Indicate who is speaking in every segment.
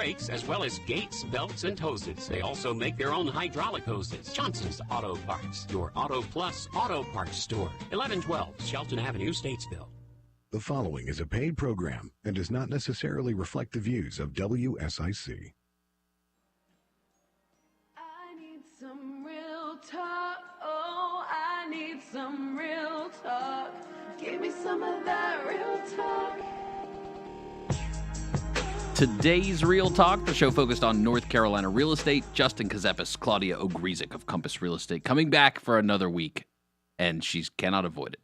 Speaker 1: brakes, as well as gates, belts, and hoses. They also make their own hydraulic hoses. Johnson's Auto Parts, your Auto Plus Auto Parts store. 1112 Shelton Avenue, Statesville.
Speaker 2: The following is a paid program and does not necessarily reflect the views of WSIC.
Speaker 3: I need some real talk. Oh, I need some real talk. Give me some of that real talk.
Speaker 4: Today's Real Talk, the show focused on North Carolina real estate. Justin Ckezepis, Claudia Ogrizek of Compass Real Estate, coming back for another week, and she cannot avoid it.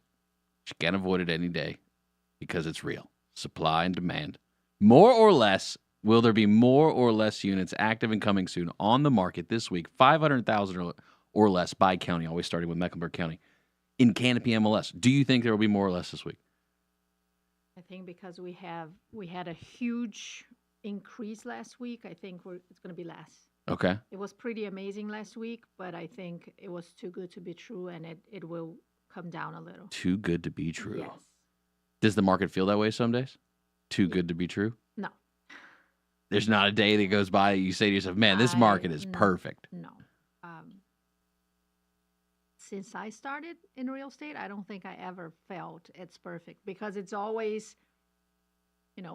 Speaker 4: She can't avoid it any day because it's real. Supply and demand. More or less, will there be more or less units active and coming soon on the market this week? 500,000 or less by county, always starting with Mecklenburg County, in Canopy MLS. Do you think there will be more or less this week?
Speaker 5: I think because we had a huge increase last week, I think it's going to be less.
Speaker 4: Okay.
Speaker 5: It was pretty amazing last week, but I think it was too good to be true, and it will come down a little.
Speaker 4: Too good to be true.
Speaker 5: Yes.
Speaker 4: Does the market feel that way some days? Too good to be true?
Speaker 5: No.
Speaker 4: There's not a day that goes by that you say to yourself, man, this market is perfect.
Speaker 5: No. Since I started in real estate, I don't think I ever felt it's perfect because it's always,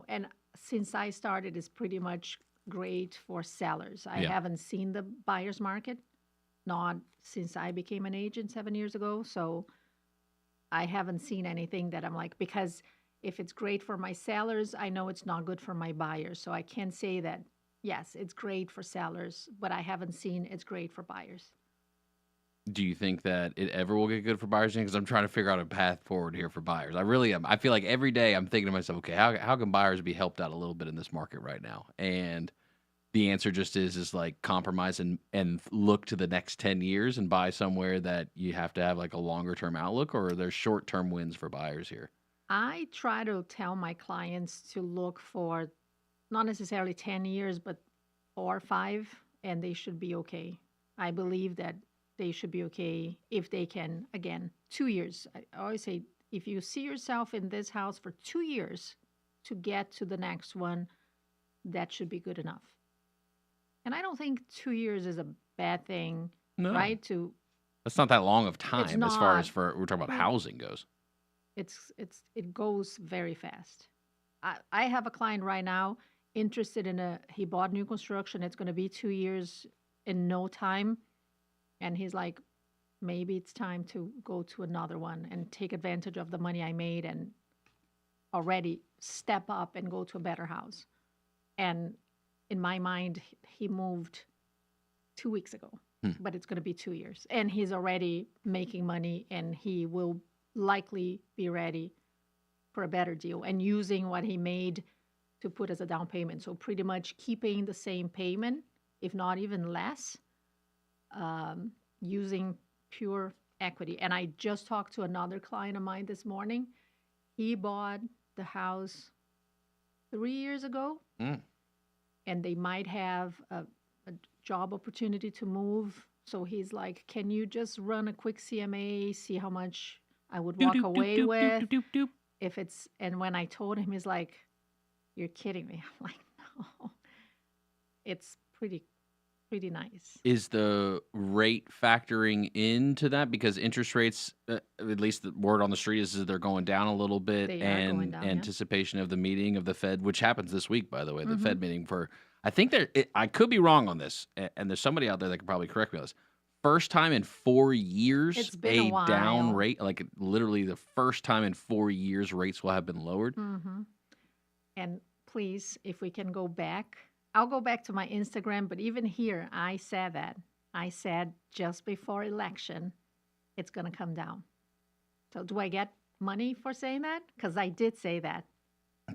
Speaker 5: and since I started, it's pretty much great for sellers. I haven't seen the buyer's market, not since I became an agent 7 years ago. So I haven't seen anything that I'm like, because if it's great for my sellers, I know it's not good for my buyers. So I can't say that, yes, it's great for sellers, but I haven't seen it's great for buyers.
Speaker 4: Do you think that it ever will get good for buyers? Because I'm trying to figure out a path forward here for buyers. I really am. I feel like every day I'm thinking to myself, okay, how can buyers be helped out a little bit in this market right now? And the answer just is like compromise and look to the next 10 years and buy somewhere that you have to have like a longer term outlook, or are there short term wins for buyers here?
Speaker 5: I try to tell my clients to look for not necessarily 10 years, but 4 or 5, and they should be okay. I believe that they should be okay if they can, again, 2 years. I always say, if you see yourself in this house for 2 years to get to the next one, that should be good enough. And I don't think 2 years is a bad thing, right?
Speaker 4: That's not that long of time as far as we're talking about housing goes.
Speaker 5: It goes very fast. I have a client right now interested in he bought new construction. It's going to be 2 years in no time. And he's like, maybe it's time to go to another one and take advantage of the money I made and already step up and go to a better house. And in my mind, he moved 2 weeks ago, but it's going to be 2 years. And he's already making money, and he will likely be ready for a better deal and using what he made to put as a down payment. So pretty much keeping the same payment, if not even less, using pure equity. And I just talked to another client of mine this morning. He bought the house 3 years ago, and they might have a job opportunity to move. So he's like, can you just run a quick CMA, see how much I would walk away with? If it's, and when I told him, he's like, you're kidding me. I'm like, no, it's pretty nice.
Speaker 4: Is the rate factoring into that? Because interest rates, at least the word on the street is that they're going down a little bit, and going down, anticipation of the meeting of the Fed, which happens this week, by the way, the Fed meeting I think I could be wrong on this, and there's somebody out there that could probably correct me on this. First time in 4 years,
Speaker 5: it's been a
Speaker 4: down rate, like literally the first time in 4 years rates will have been lowered.
Speaker 5: And please, if we can go back, I'll go back to my Instagram, but even here, I said that. I said just before election, it's going to come down. So do I get money for saying that? Because I did say that.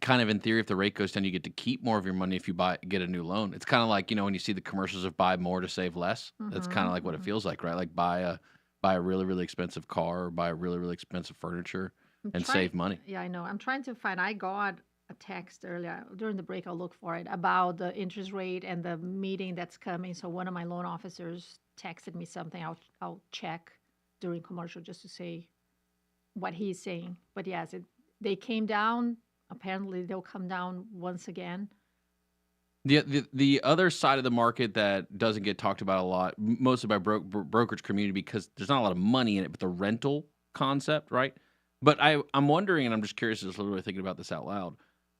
Speaker 4: Kind of in theory, if the rate goes down, you get to keep more of your money if you get a new loan. It's kind of like, when you see the commercials of buy more to save less. That's kind of like what it feels like, right? Like buy a really, really expensive car or buy a really, really expensive furniture and save money.
Speaker 5: Yeah, I know. I'm trying to find, I got a text earlier during the break. I'll look for it about the interest rate and the meeting that's coming. So one of my loan officers texted me something. I'll check during commercial just to say what he's saying. But yes, they came down. Apparently they'll come down once again.
Speaker 4: The other side of the market that doesn't get talked about a lot, mostly by brokerage community, because there's not a lot of money in it, but the rental concept, right? But I'm wondering, and I'm just curious, just literally thinking about this out loud.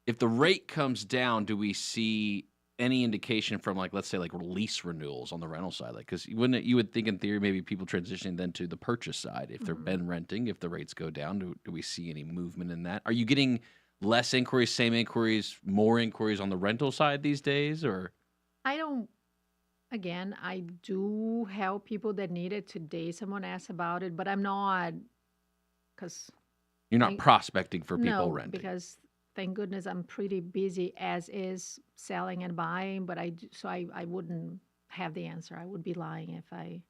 Speaker 4: If the rate comes down, do we see any indication from, like, let's say, like lease renewals on the rental side? Like, because you would think in theory maybe people transitioning then to the purchase side if they've been renting. If the rates go down, do we see any movement in that? Are you getting less inquiries, same inquiries, more inquiries on the rental side these days, or?
Speaker 5: I don't. Again, I do help people that need it. Today, someone asked about it, but I'm not, because
Speaker 4: You're not prospecting for people
Speaker 5: no,
Speaker 4: renting.
Speaker 5: because thank goodness I'm pretty busy as is selling and buying. But I wouldn't have the answer. I would be lying if I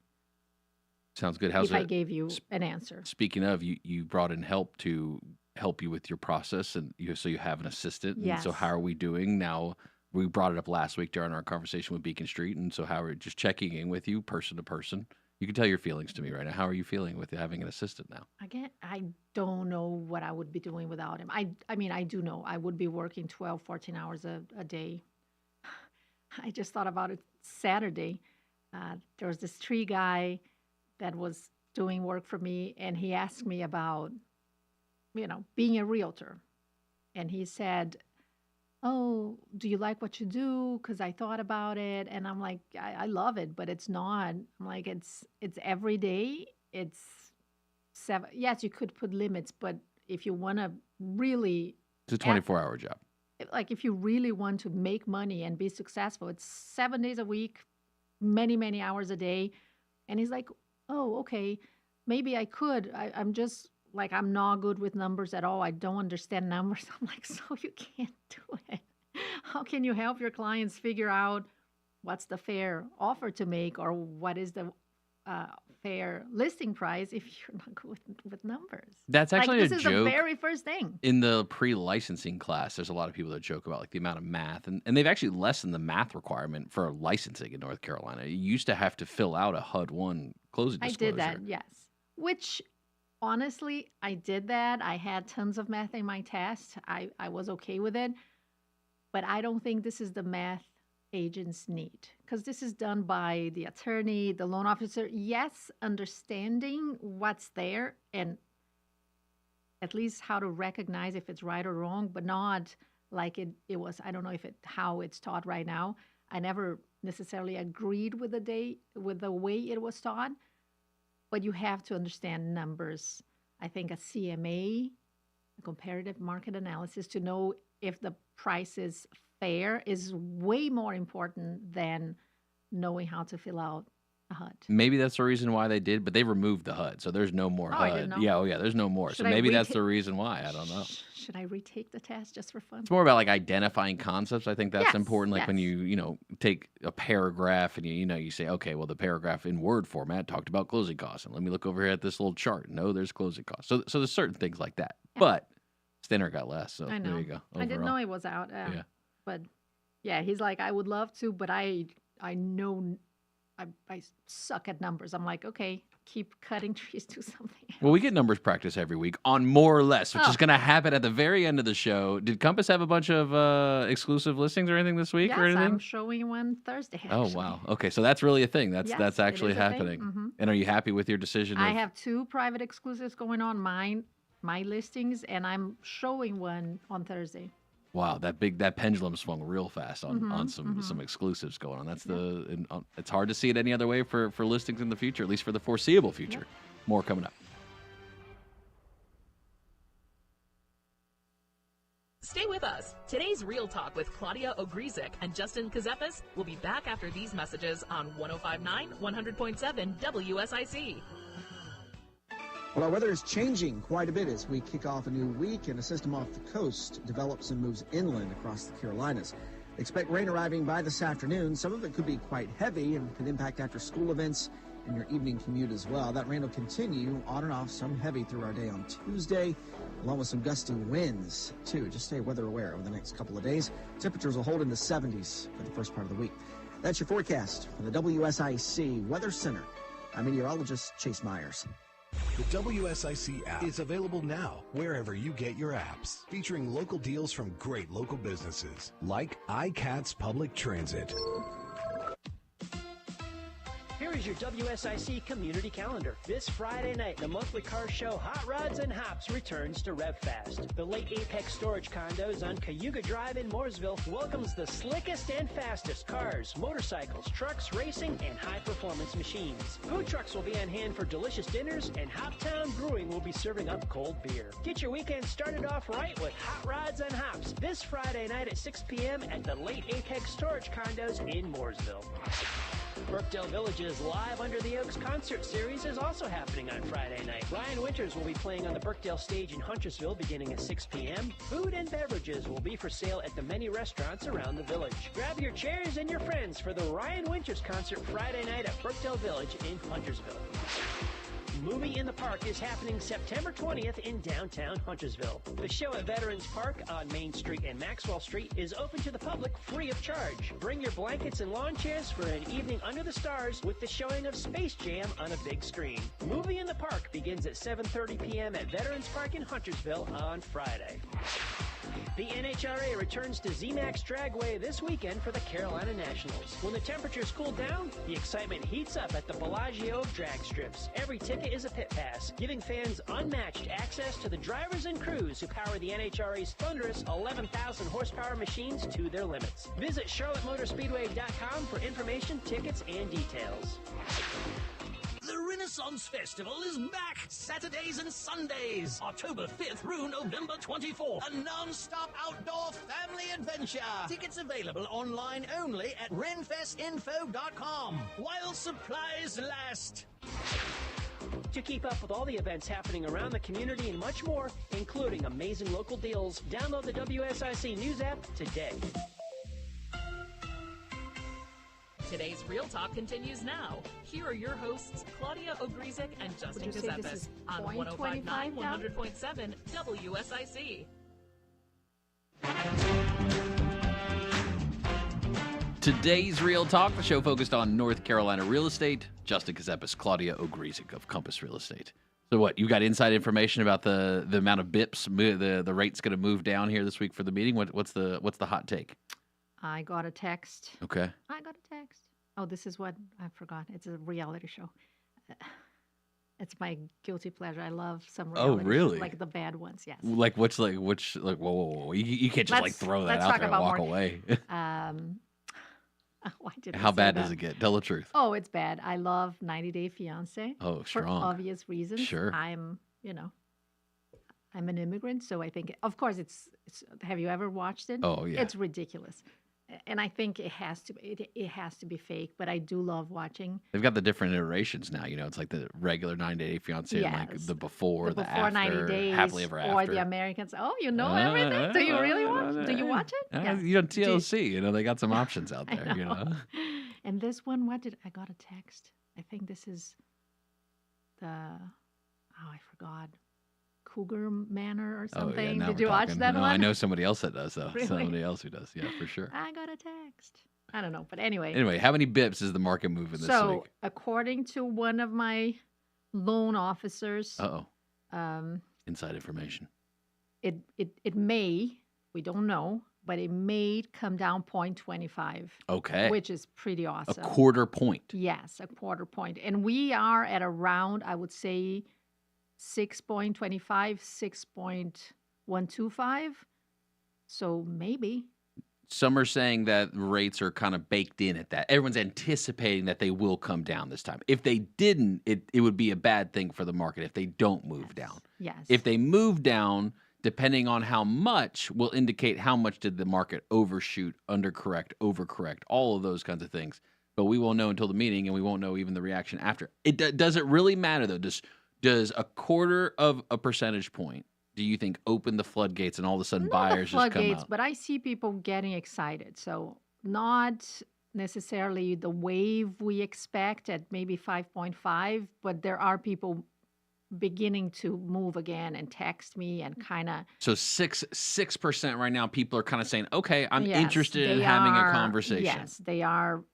Speaker 4: Sounds good. How's
Speaker 5: I
Speaker 4: it?
Speaker 5: gave you an answer.
Speaker 4: Speaking of, you brought in help to help you with your process, and so you have an assistant. And so
Speaker 5: Yes.
Speaker 4: how are we doing now? We brought it up last week during our conversation with Beacon Street, and so how are we just checking in with you person to person? You can tell your feelings to me right now. How are you feeling with having an assistant now?
Speaker 5: Again, I don't know what I would be doing without him. I mean, I do know I would be working 12, 14 hours a day. I just thought about it Saturday. There was this tree guy that was doing work for me, and he asked me about, being a realtor. And he said, "Oh, do you like what you do? Because I thought about it." And I'm like, I love it, but it's not. I'm like, it's every day. It's 7. Yes, you could put limits, but if you want to really,
Speaker 4: It's a 24-hour job.
Speaker 5: like, if you really want to make money and be successful, it's 7 days a week, many, many hours a day. And he's like, "Oh, okay, maybe I could. I'm just like, I'm not good with numbers at all. I don't understand numbers." I'm like, "So you can't do it. How can you help your clients figure out what's the fair offer to make, or what is the fair listing price if you're not good with numbers?"
Speaker 4: That's
Speaker 5: Like,
Speaker 4: actually
Speaker 5: this
Speaker 4: a
Speaker 5: is the
Speaker 4: joke.
Speaker 5: very first thing.
Speaker 4: In the pre-licensing class, there's a lot of people that joke about like the amount of math, and they've actually lessened the math requirement for licensing in North Carolina. You used to have to fill out a HUD-1 closing
Speaker 5: I
Speaker 4: disclosure.
Speaker 5: did that, yes. Which, honestly, I did that. I had tons of math in my test. I was okay with it. But I don't think this is the math agents need, because this is done by the attorney, the loan officer. Yes, understanding what's there and at least how to recognize if it's right or wrong, but not like it was. I don't know how it's taught right now. I never necessarily agreed with the way it was taught, but you have to understand numbers. I think a CMA, a comparative market analysis, to know if the price is fair is way more important than knowing how to fill out a HUD.
Speaker 4: Maybe that's the reason why they did, but they removed the HUD, so there's no more
Speaker 5: Oh,
Speaker 4: HUD.
Speaker 5: I didn't know.
Speaker 4: Yeah, yeah, there's no more.
Speaker 5: Should
Speaker 4: So
Speaker 5: I
Speaker 4: maybe that's the reason why. I don't know.
Speaker 5: Should I retake the test just for fun?
Speaker 4: It's more about like identifying concepts. I think that's
Speaker 5: Yes,
Speaker 4: important. Like when
Speaker 5: yes.
Speaker 4: you take a paragraph and you say, okay, well the paragraph in Word format talked about closing costs, and let me look over here at this little chart. No, there's closing costs. So there's certain things like that.
Speaker 5: Yeah.
Speaker 4: But Stenner got less, so
Speaker 5: I know.
Speaker 4: there you go.
Speaker 5: I didn't know it was out.
Speaker 4: Yeah.
Speaker 5: But yeah, he's like, "I would love to, but I know I suck at numbers." I'm like, "Okay, keep cutting trees, do something else."
Speaker 4: Well, we get numbers practice every week on More or Less, which
Speaker 5: Oh.
Speaker 4: is going to happen at the very end of the show. Did Compass have a bunch of exclusive listings or anything this week
Speaker 5: Yes,
Speaker 4: or anything?
Speaker 5: I'm showing one Thursday.
Speaker 4: Oh,
Speaker 5: Actually.
Speaker 4: wow. Okay, so that's really a thing.
Speaker 5: Yes,
Speaker 4: That's
Speaker 5: it
Speaker 4: actually
Speaker 5: is a thing.
Speaker 4: happening.
Speaker 5: Mhm.
Speaker 4: And are you happy with your decision?
Speaker 5: I have 2 private exclusives going on my listings, and I'm showing one on Thursday.
Speaker 4: Wow, that pendulum swung real fast on some exclusives going on. That's it's hard to see it any other way for listings in the future, at least for the foreseeable future. More coming up.
Speaker 6: Stay with us. Today's Real Talk with Claudia Ogrizek and Justin Ckezepis will be back after these messages on 105.9, 100.7 WSIC.
Speaker 7: Well, our weather is changing quite a bit as we kick off a new week, and a system off the coast develops and moves inland across the Carolinas. Expect rain arriving by this afternoon. Some of it could be quite heavy and could impact after-school events and your evening commute as well. That rain will continue on and off, some heavy through our day on Tuesday, along with some gusty winds, too. Just stay weather aware over the next couple of days. Temperatures will hold in the 70s for the first part of the week. That's your forecast from the WSIC Weather Center. I'm meteorologist Chase Myers.
Speaker 2: The WSIC app is available now wherever you get your apps, featuring local deals from great local businesses like iCats Public Transit.
Speaker 8: Here is your WSIC community calendar. This Friday night, the monthly car show Hot Rods and Hops returns to RevFast. The late Apex Storage Condos on Cayuga Drive in Mooresville welcomes the slickest and fastest cars, motorcycles, trucks, racing, and high-performance machines. Food trucks will be on hand for delicious dinners, and Hoptown Brewing will be serving up cold beer. Get your weekend started off right with Hot Rods and Hops this Friday night at 6 p.m. at the late Apex Storage Condos in Mooresville. Birkdale Village's Live Under the Oaks concert series is also happening on Friday night. Ryan Winters will be playing on the Birkdale stage in Huntersville beginning at 6 p.m. Food and beverages will be for sale at the many restaurants around the village. Grab your chairs and your friends for the Ryan Winters concert Friday night at Birkdale Village in Huntersville. Movie in the Park is happening September 20th in downtown Huntersville. The show at Veterans Park on Main Street and Maxwell Street is open to the public free of charge. Bring your blankets and lawn chairs for an evening under the stars with the showing of Space Jam on a big screen. Movie in the Park begins at 7:30 p.m. at Veterans Park in Huntersville on Friday. The NHRA returns to ZMAX Dragway this weekend for the Carolina Nationals. When the temperatures cool down, the excitement heats up at the Bellagio drag strips. Every ticket is a pit pass, giving fans unmatched access to the drivers and crews who power the NHRA's thunderous 11,000 horsepower machines to their limits. Visit CharlotteMotorspeedway.com for information, tickets, and details.
Speaker 9: The Renaissance Festival is back Saturdays and Sundays, October 5th through November 24th. A non-stop outdoor family adventure. Tickets available online only at renfestinfo.com while supplies last.
Speaker 8: To keep up with all the events happening around the community and much more, including amazing local deals, download the WSIC News app today.
Speaker 6: Today's Real Talk continues now. Here are your hosts, Claudia Ogrizek and Justin
Speaker 5: Would you say this
Speaker 6: Ckezepis
Speaker 5: is
Speaker 6: on
Speaker 5: 0.25
Speaker 6: 105.9,
Speaker 5: now?
Speaker 6: 100.7 WSIC.
Speaker 4: Today's Real Talk, the show focused on North Carolina real estate. Justin Ckezepis, Claudia Ogrizek of Compass Real Estate. So what, you got inside information about the amount of bips, the rate's going to move down here this week for the meeting? What's the hot take?
Speaker 5: I got a text.
Speaker 4: Okay.
Speaker 5: I got a text. Oh, this is what I forgot. It's a reality show. It's my guilty pleasure. I love some reality
Speaker 4: really?
Speaker 5: shows, like the bad ones. Yes.
Speaker 4: Like whoa. You can't just throw that
Speaker 5: let's
Speaker 4: out
Speaker 5: talk
Speaker 4: there and
Speaker 5: about
Speaker 4: walk
Speaker 5: more.
Speaker 4: away.
Speaker 5: Why did I
Speaker 4: How
Speaker 5: say
Speaker 4: bad
Speaker 5: that?
Speaker 4: does it get? Tell the truth.
Speaker 5: Oh, it's bad. I love 90 Day Fiance.
Speaker 4: Oh,
Speaker 5: For
Speaker 4: strong.
Speaker 5: obvious reasons.
Speaker 4: Sure.
Speaker 5: I'm an immigrant, so I think, of course, it's. Have you ever watched it?
Speaker 4: Oh, yeah.
Speaker 5: It's ridiculous, and I think it has to be fake. But I do love watching.
Speaker 4: They've got the different iterations now. It's like the regular 90 Day Fiance, and like
Speaker 5: Yes.
Speaker 4: the before, the
Speaker 5: before
Speaker 4: after,
Speaker 5: 90 days,
Speaker 4: happily ever after.
Speaker 5: or the Americans. Oh, you know everything. Do you really watch? Do you watch it? Yes.
Speaker 4: You know, TLC. They got some options out there.
Speaker 5: And this one, I got a text. I think this is I forgot. Cougar Manor or something.
Speaker 4: Oh, yeah, now
Speaker 5: Did
Speaker 4: we're
Speaker 5: you watch
Speaker 4: talking.
Speaker 5: that
Speaker 4: No,
Speaker 5: one?
Speaker 4: I know somebody else that does though.
Speaker 5: Really?
Speaker 4: Somebody else who does. Yeah, for sure.
Speaker 5: I got a text. I don't know, but anyway.
Speaker 4: Anyway, how many bips is the market moving this
Speaker 5: So,
Speaker 4: week?
Speaker 5: according to one of my loan officers,
Speaker 4: Inside information.
Speaker 5: it may, we don't know, but it may come down 0.25.
Speaker 4: Okay.
Speaker 5: Which is pretty awesome.
Speaker 4: A quarter point.
Speaker 5: Yes, a quarter point. And we are at around, I would say, 6.25, 6.125. So maybe.
Speaker 4: Some are saying that rates are kind of baked in at that. Everyone's anticipating that they will come down this time. If they didn't, it would be a bad thing for the market if they don't move down.
Speaker 5: Yes.
Speaker 4: If they move down, depending on how much, will indicate how much did the market overshoot, undercorrect, overcorrect, all of those kinds of things. But we won't know until the meeting, and we won't know even the reaction after. Does it really matter, though? Does a quarter of a percentage point, do you think, open the floodgates and all of a sudden buyers just come out?
Speaker 5: But I see people getting excited. So not necessarily the wave we expect at maybe 5.5, but there are people beginning to move again and text me and kind of.
Speaker 4: So 6% right now, people are kind of saying, okay, I'm
Speaker 5: Yes,
Speaker 4: interested in
Speaker 5: they
Speaker 4: having a
Speaker 5: are-
Speaker 4: conversation.
Speaker 5: Yes, they are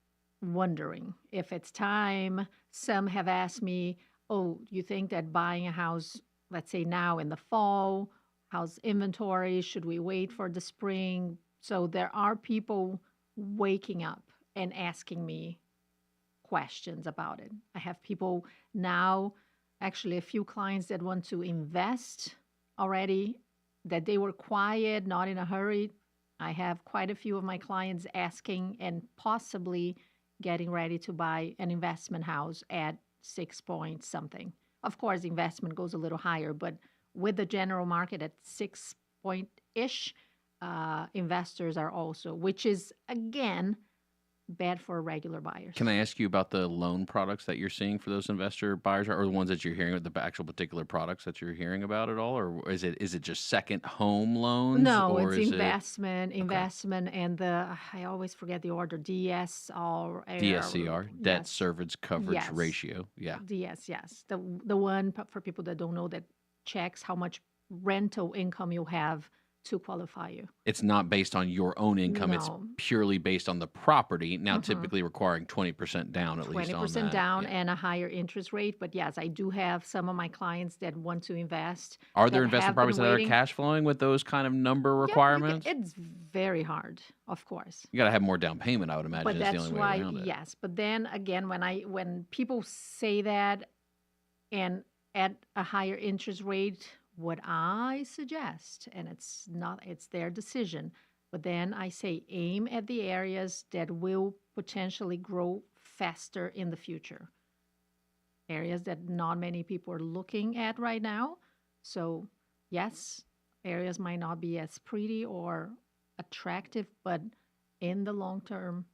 Speaker 5: wondering if it's time. Some have asked me, oh, you think that buying a house, let's say now in the fall, how's inventory? Should we wait for the spring? So there are people waking up and asking me questions about it. I have people now, actually, a few clients that want to invest already, that they were quiet, not in a hurry. I have quite a few of my clients asking and possibly getting ready to buy an investment house at 6 point something. Of course, investment goes a little higher, but with the general market at 6 point ish, investors are also, which is again bad for regular buyers.
Speaker 4: Can I ask you about the loan products that you're seeing for those investor buyers, or the ones that you're hearing, the actual particular products that you're hearing about at all, or is it just second home loans?
Speaker 5: No,
Speaker 4: or
Speaker 5: it's
Speaker 4: is
Speaker 5: investment, and I always forget the order, DSR.
Speaker 4: DSCR, debt
Speaker 5: Yes.
Speaker 4: service coverage
Speaker 5: Yes.
Speaker 4: ratio? Yeah.
Speaker 5: DS, yes. The one for people that don't know, that checks how much rental income you have to qualify you.
Speaker 4: It's not based on your own income. It's
Speaker 5: No.
Speaker 4: purely based on the property. Now,
Speaker 5: Mhm.
Speaker 4: typically requiring 20% down at least on
Speaker 5: 20%
Speaker 4: that.
Speaker 5: down
Speaker 4: Yeah.
Speaker 5: and a higher interest rate. But yes, I do have some of my clients that want to invest.
Speaker 4: Are there
Speaker 5: that
Speaker 4: investment
Speaker 5: have been
Speaker 4: properties that are
Speaker 5: waiting.
Speaker 4: cash flowing with those kind of number
Speaker 5: Yeah,
Speaker 4: requirements?
Speaker 5: it's very hard, of course.
Speaker 4: You got to have more down payment, I would imagine,
Speaker 5: But
Speaker 4: is the
Speaker 5: that's
Speaker 4: only way
Speaker 5: why,
Speaker 4: around it.
Speaker 5: yes. But then again, when people say that and at a higher interest rate, what I suggest, and it's their decision, but then I say aim at the areas that will potentially grow faster in the future. Areas that not many people are looking at right now. So, yes, areas might not be as pretty or attractive, but in the long term,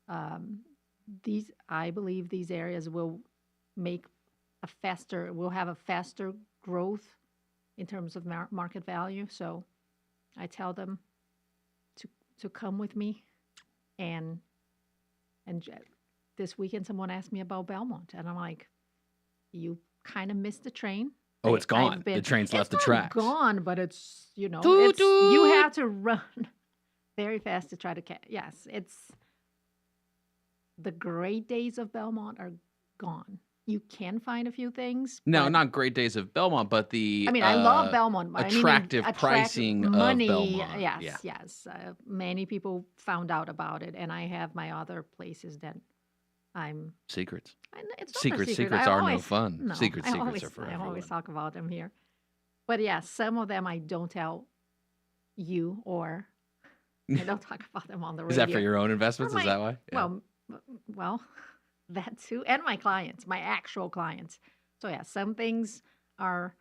Speaker 5: I believe these areas will have a faster growth in terms of market value. So I tell them to come with me, and this weekend someone asked me about Belmont, and I'm like, you kind of missed the train.
Speaker 4: Oh, it's gone. The train's left the tracks.
Speaker 5: It's not gone, but it's
Speaker 4: Toot, toot.
Speaker 5: you have to run very fast to try to catch. Yes, it's the great days of Belmont are gone. You can find a few things.
Speaker 4: No,
Speaker 5: but-
Speaker 4: not great days of Belmont, but the
Speaker 5: I love Belmont. But
Speaker 4: attractive pricing
Speaker 5: money,
Speaker 4: of Belmont.
Speaker 5: Yes, yes. Many people found out about it, and I have my other places that I'm.
Speaker 4: Secrets.
Speaker 5: It's not a
Speaker 4: Secrets.
Speaker 5: secret.
Speaker 4: Secrets
Speaker 5: I
Speaker 4: are no
Speaker 5: always-
Speaker 4: fun.
Speaker 5: No,
Speaker 4: Secrets
Speaker 5: I always,
Speaker 4: are for
Speaker 5: I
Speaker 4: everyone.
Speaker 5: always talk about them here. But yeah, some of them I don't tell you, or I don't talk about them on the radio.
Speaker 4: Is that for your own investments?
Speaker 5: For
Speaker 4: Is that why? Yeah.
Speaker 5: Well, that too, and my clients, my actual clients. So yeah, some things are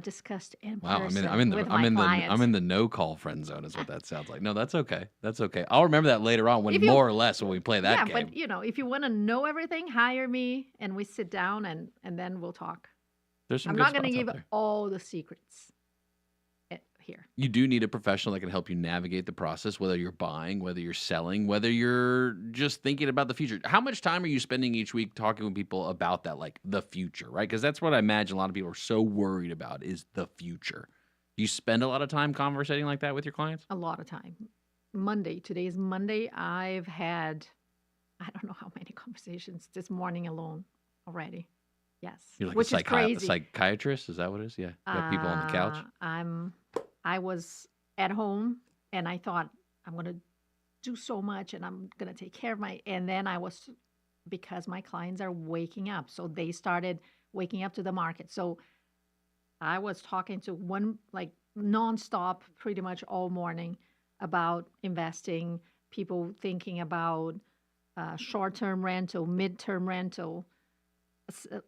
Speaker 5: discussed in
Speaker 4: Wow,
Speaker 5: person
Speaker 4: I'm in
Speaker 5: with my clients.
Speaker 4: I'm in the no call friend zone is what that sounds like. No, that's okay. That's okay. I'll remember that later on
Speaker 5: If you-
Speaker 4: more or less when we play that
Speaker 5: yeah,
Speaker 4: game.
Speaker 5: but if you want to know everything, hire me and we sit down and then we'll talk.
Speaker 4: There's some
Speaker 5: I'm
Speaker 4: good
Speaker 5: not going to
Speaker 4: spots out
Speaker 5: give
Speaker 4: there.
Speaker 5: all the secrets here.
Speaker 4: You do need a professional that can help you navigate the process, whether you're buying, whether you're selling, whether you're just thinking about the future. How much time are you spending each week talking with people about that, like the future, right? Because that's what I imagine a lot of people are so worried about is the future. Do you spend a lot of time conversating like that with your clients?
Speaker 5: A lot of time. Today is Monday. I've had, I don't know how many conversations this morning alone already. Yes.
Speaker 4: You're like
Speaker 5: which is crazy.
Speaker 4: psychiatrist? Is that what it is? Yeah. You got people on the couch?
Speaker 5: I was at home and I thought, I'm going to do so much and I'm going to take care of and then because my clients are waking up. So they started waking up to the market. So I was talking to one, like nonstop, pretty much all morning about investing, people thinking about short-term rental, mid-term rental,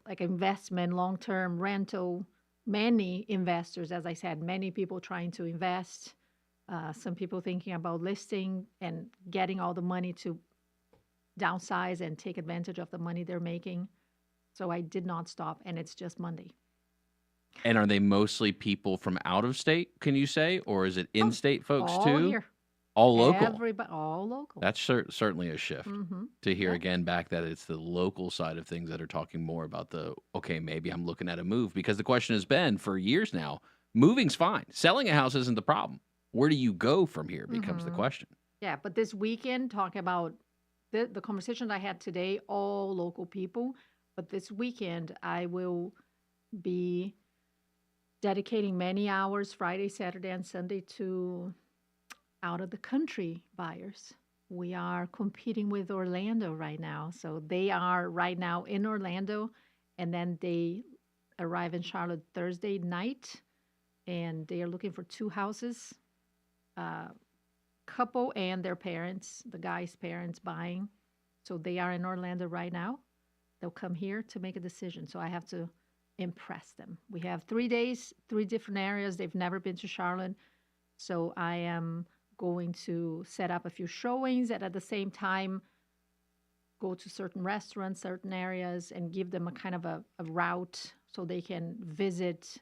Speaker 5: like investment, long-term rental. Many investors, as I said, many people trying to invest, some people thinking about listing and getting all the money to downsize and take advantage of the money they're making. So I did not stop, and it's just Monday.
Speaker 4: And are they mostly people from out of state, can you say? Or is it in-state folks
Speaker 5: all
Speaker 4: too?
Speaker 5: Here.
Speaker 4: All local?
Speaker 5: Everybody, all local.
Speaker 4: That's certainly a shift to hear again back that it's the local side of things that are talking more about okay, maybe I'm looking at a move. Because the question has been for years now, moving's fine. Selling a house isn't the problem. Where do you go from here becomes the question.
Speaker 5: Yeah, but this weekend, talking about the conversation I had today, all local people But this weekend, I will be dedicating many hours Friday, Saturday, and Sunday to out of the country buyers. We are competing with Orlando right now. So they are right now in Orlando, and then they arrive in Charlotte Thursday night, and they are looking for 2 houses, couple and their parents, the guy's parents buying. So they are in Orlando right now. They'll come here to make a decision. So I have to impress them. We have 3 days, 3 different areas. They've never been to Charlotte. So I am going to set up a few showings and at the same time go to certain restaurants, certain areas, and give them a kind of a route so they can visit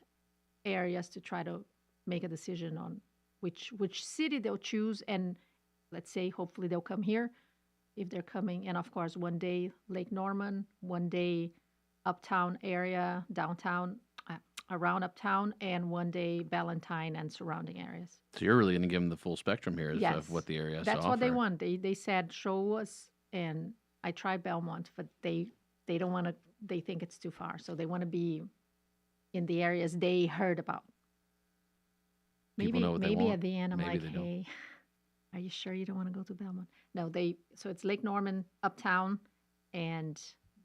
Speaker 5: areas to try to make a decision on which city they'll choose. And let's say, hopefully they'll come here if they're coming. And of course, one day Lake Norman, one day uptown area, downtown, around uptown, and one day Ballantyne and surrounding areas.
Speaker 4: So you're really going to give them the full spectrum here
Speaker 5: Yes.
Speaker 4: of what the area has
Speaker 5: That's
Speaker 4: to
Speaker 5: what
Speaker 4: offer.
Speaker 5: they want. They said, show us. And I tried Belmont, but they don't want to, they think it's too far. So they want to be in the areas they heard about.
Speaker 4: People know what they
Speaker 5: maybe
Speaker 4: want.
Speaker 5: at the end, I'm
Speaker 4: Maybe
Speaker 5: like,
Speaker 4: they don't.
Speaker 5: hey, are you sure you don't want to go to Belmont? No, so it's Lake Norman, uptown, and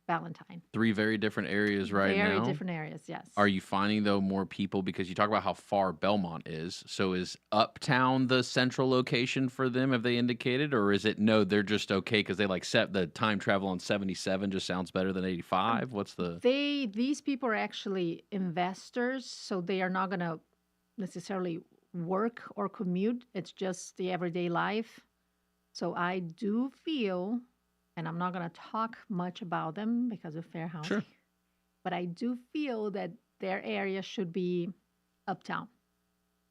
Speaker 5: Ballantyne.
Speaker 4: 3 very different areas right now.
Speaker 5: Very different areas, yes.
Speaker 4: Are you finding, though, more people, because you talk about how far Belmont is, so is Uptown the central location for them, have they indicated, or is it, no, they're just okay because they like set the time travel on 77 just sounds better than 85? What's the...
Speaker 5: These people are actually investors, so they are not going to necessarily work or commute. It's just the everyday life. So I do feel, and I'm not going to talk much about them because of fair housing,
Speaker 4: Sure.
Speaker 5: but I do feel that their area should be uptown.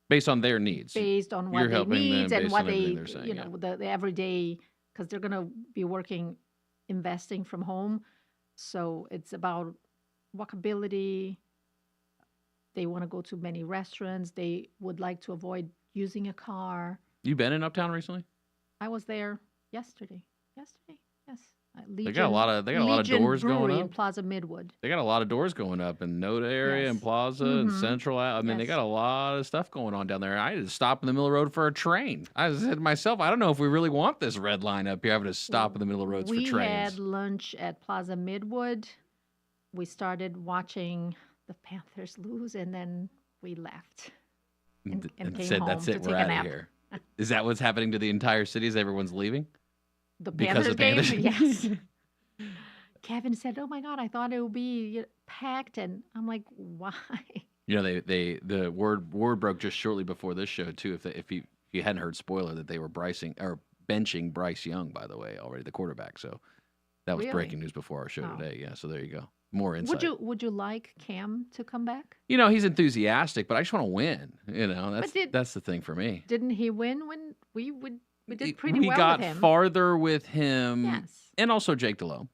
Speaker 4: Based on their needs.
Speaker 5: Based on what
Speaker 4: You're
Speaker 5: they
Speaker 4: helping them
Speaker 5: need and
Speaker 4: based
Speaker 5: what
Speaker 4: on everything
Speaker 5: they,
Speaker 4: they're saying, yeah.
Speaker 5: the everyday, because they're going to be working, investing from home. So it's about walkability. They want to go to many restaurants. They would like to avoid using a car.
Speaker 4: You been in Uptown recently?
Speaker 5: I was there yesterday. Yes.
Speaker 4: They got a lot of
Speaker 5: Legion
Speaker 4: doors going
Speaker 5: Brewery
Speaker 4: up.
Speaker 5: in Plaza Midwood.
Speaker 4: They got a lot of doors going up in Noda area
Speaker 5: Yes.
Speaker 4: and Plaza and
Speaker 5: Mhm.
Speaker 4: Central. I mean, they
Speaker 5: Yes.
Speaker 4: got a lot of stuff going on down there. I had to stop in the middle of the road for a train. I said to myself, I don't know if we really want this red line up here having to stop in the middle of roads for
Speaker 5: We
Speaker 4: trains.
Speaker 5: had lunch at Plaza Midwood. We started watching the Panthers lose, and then we left. And came
Speaker 4: said,
Speaker 5: home
Speaker 4: that's
Speaker 5: to
Speaker 4: it,
Speaker 5: take
Speaker 4: we're
Speaker 5: a
Speaker 4: out
Speaker 5: nap.
Speaker 4: of here. Is that what's happening to the entire city as everyone's leaving?
Speaker 5: The
Speaker 4: Because of
Speaker 5: Panthers game?
Speaker 4: Panthers?
Speaker 5: Yes. Kevin said, "Oh my God, I thought it would be packed," and I'm like, "Why?"
Speaker 4: You know, the word broke just shortly before this show too. If you hadn't heard, spoiler, that they were benching Bryce Young, by the way, already, the quarterback. So that was
Speaker 5: Really?
Speaker 4: breaking news before our show
Speaker 5: Oh.
Speaker 4: today. Yeah, so there you go. More insight.
Speaker 5: Would you like Cam to come back?
Speaker 4: You know, he's enthusiastic, but I just want to win. You know,
Speaker 5: But
Speaker 4: that's the thing for me.
Speaker 5: Didn't he win when we did pretty well
Speaker 4: got
Speaker 5: with him?
Speaker 4: farther with him,
Speaker 5: Yes.
Speaker 4: and also Jake Delhomme.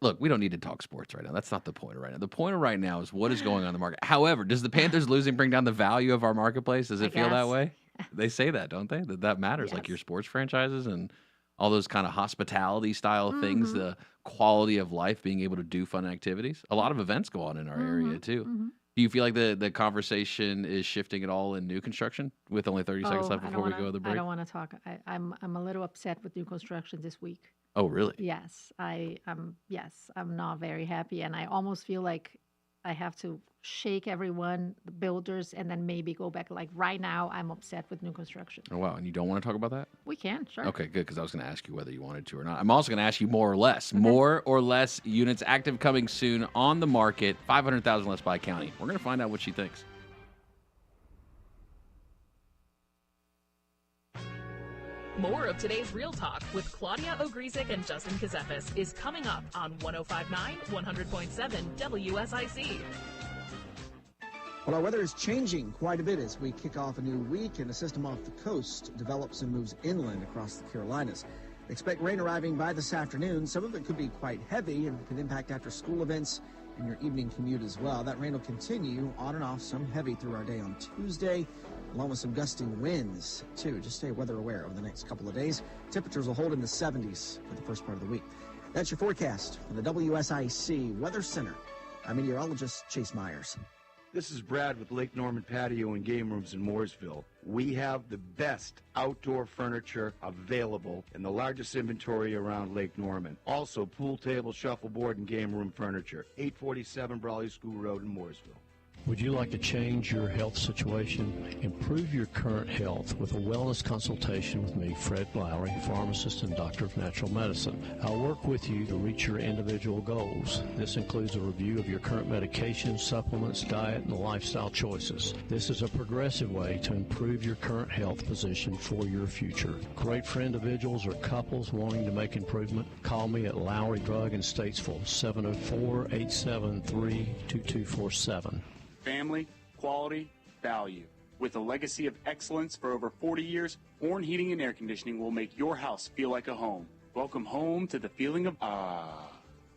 Speaker 4: Look, we don't need to talk sports right now. That's not the point right now. The point right now is what is going on in the market. However, does the Panthers losing bring down the value of our marketplace? Does it feel that
Speaker 5: guess.
Speaker 4: way? They say that, don't they? That matters, like
Speaker 5: Yes.
Speaker 4: your sports franchises and all those kind of hospitality style things,
Speaker 5: Mm-hmm.
Speaker 4: the quality of life, being able to do fun activities. A lot of events go on in our area too.
Speaker 5: Mhm.
Speaker 4: Do you feel like the conversation is shifting at all in new construction with only 30 seconds left
Speaker 5: I don't
Speaker 4: before we
Speaker 5: wanna-
Speaker 4: go to the break?
Speaker 5: I don't want to talk. I'm a little upset with new construction this week.
Speaker 4: Oh, really?
Speaker 5: Yes, I'm not very happy, and I almost feel like I have to shake everyone, the builders, and then maybe go back. Like right now, I'm upset with new construction.
Speaker 4: Oh, wow. And you don't want to talk about that?
Speaker 5: We can, sure.
Speaker 4: Okay, good, because I was going to ask you whether you wanted to or not. I'm also going to ask you more or less. More or less units active coming soon on the market, 500,000 less by county. We're going to find out what she thinks.
Speaker 6: More of today's Real Talk with Claudia Ogrizek and Justin Ckezepis is coming up on 105.9, 100.7 WSIC.
Speaker 7: Well, our weather is changing quite a bit as we kick off a new week, and a system off the coast develops and moves inland across the Carolinas. Expect rain arriving by this afternoon. Some of it could be quite heavy and could impact after school events and your evening commute as well. That rain will continue on and off, some heavy through our day on Tuesday, along with some gusting winds, too. Just stay weather aware over the next couple of days. Temperatures will hold in the 70s for the first part of the week. That's your forecast from the WSIC Weather Center. I'm meteorologist Chase Myers.
Speaker 10: This is Brad with Lake Norman Patio and Game Rooms in Mooresville. We have the best outdoor furniture available and the largest inventory around Lake Norman. Also, pool table, shuffleboard, and game room furniture. 847 Brawley School Road in Mooresville.
Speaker 11: Would you like to change your health situation? Improve your current health with a wellness consultation with me, Fred Lowry, pharmacist and doctor of natural medicine. I'll work with you to reach your individual goals. This includes a review of your current medications, supplements, diet, and lifestyle choices. This is a progressive way to improve your current health position for your future. Great for individuals or couples wanting to make improvement, call me at Lowry Drug in Statesville, 704-873-2247.
Speaker 12: Family, quality, value. With a legacy of excellence for over 40 years, Horn Heating and Air Conditioning will make your house feel like a home. Welcome home to the feeling of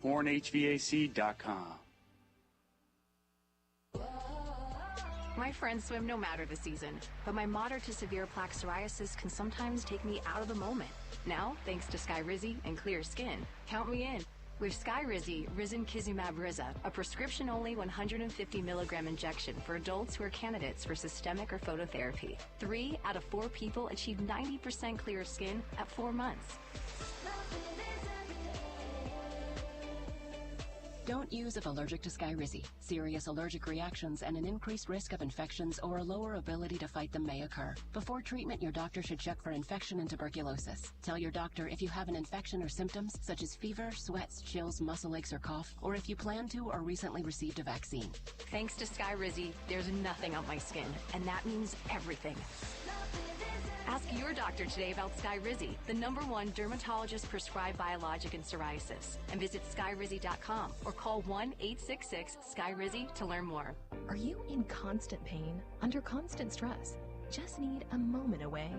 Speaker 12: HornHVAC.com.
Speaker 13: My friends swim no matter the season, but my moderate to severe plaque psoriasis can sometimes take me out of the moment. Now, thanks to Skyrizi and clear skin, count me in. With Skyrizi, Risankizumab Riza, a prescription-only 150 milligram injection for adults who are candidates for systemic or phototherapy. 3 out of 4 people achieve 90% clear skin at 4 months.
Speaker 14: Don't use if allergic to Skyrizi. Serious allergic reactions and an increased risk of infections or a lower ability to fight them may occur. Before treatment, your doctor should check for infection and tuberculosis. Tell your doctor if you have an infection or symptoms such as fever, sweats, chills, muscle aches, or cough, or if you plan to or recently received a vaccine.
Speaker 13: Thanks to Skyrizi, there's nothing on my skin, and that means everything. Ask your doctor today about Skyrizi, the #1 dermatologist-prescribed biologic in psoriasis, and visit skyrizi.com or call 1-866-SKYRIZI to learn more.
Speaker 15: Are you in constant pain, under constant stress? Just need a moment away?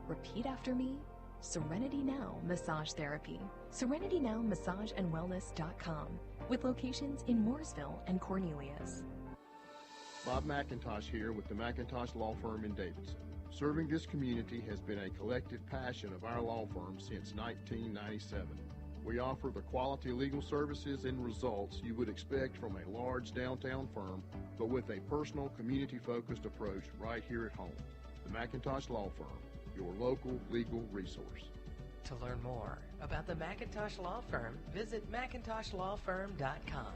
Speaker 15: Repeat after me. Serenity Now Massage Therapy. SerenityNowMassageandWellness.com, with locations in Mooresville and Cornelius.
Speaker 16: Bob McIntosh here with the McIntosh Law Firm in Davidson. Serving this community has been a collective passion of our law firm since 1997. We offer the quality legal services and results you would expect from a large downtown firm, but with a personal, community-focused approach right here at home. The McIntosh Law Firm, your local legal resource.
Speaker 17: To learn more about the McIntosh Law Firm, visit McIntoshlawFirm.com.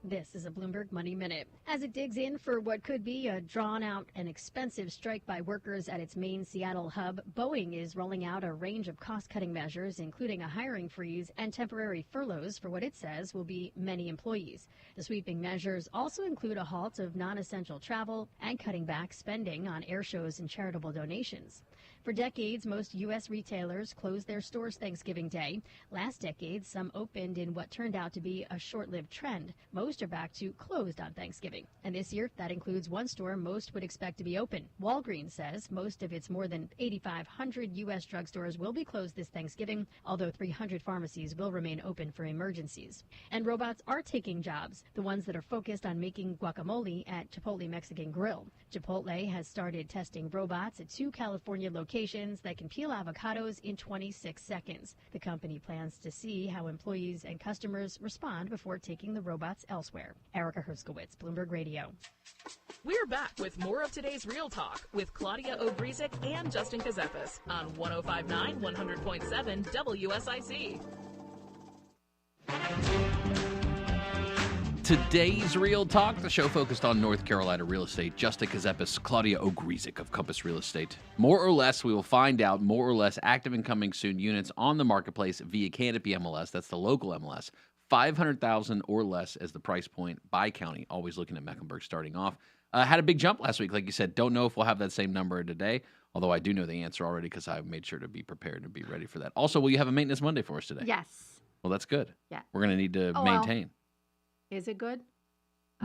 Speaker 18: This is a Bloomberg Money Minute. As it digs in for what could be a drawn-out and expensive strike by workers at its main Seattle hub, Boeing is rolling out a range of cost-cutting measures, including a hiring freeze and temporary furloughs for what it says will be many employees. The sweeping measures also include a halt of non-essential travel and cutting back spending on air shows and charitable donations. For decades, most U.S. retailers closed their stores Thanksgiving Day. Last decade, some opened in what turned out to be a short-lived trend. Most are back to closed on Thanksgiving. And this year, that includes one store most would expect to be open. Walgreens says most of its more than 8,500 U.S. drugstores will be closed this Thanksgiving, although 300 pharmacies will remain open for emergencies. And robots are taking jobs, the ones that are focused on making guacamole at Chipotle Mexican Grill. Chipotle has started testing robots at 2 California locations that can peel avocados in 26 seconds. The company plans to see how employees and customers respond before taking the robots elsewhere. Erica Herskowitz, Bloomberg Radio.
Speaker 6: We're back with more of today's Real Talk with Claudia Ogrizek and Justin Ckezepis on 105.9 100.7 WSIC.
Speaker 4: Today's Real Talk, the show focused on North Carolina real estate. Justin Ckezepis, Claudia Ogrizek of Compass Real Estate. More or less, we will find out more or less active and coming soon units on the marketplace via Canopy MLS. That's the local MLS. 500,000 or less as the price point by county. Always looking at Mecklenburg starting off. Had a big jump last week, like you said. Don't know if we'll have that same number today, although I do know the answer already because I made sure to be prepared and be ready for that. Also, will you have a Maintenance Monday for us today?
Speaker 5: Yes.
Speaker 4: Well, that's good.
Speaker 5: Yeah.
Speaker 4: We're going to need to maintain.
Speaker 5: Well. Is it good?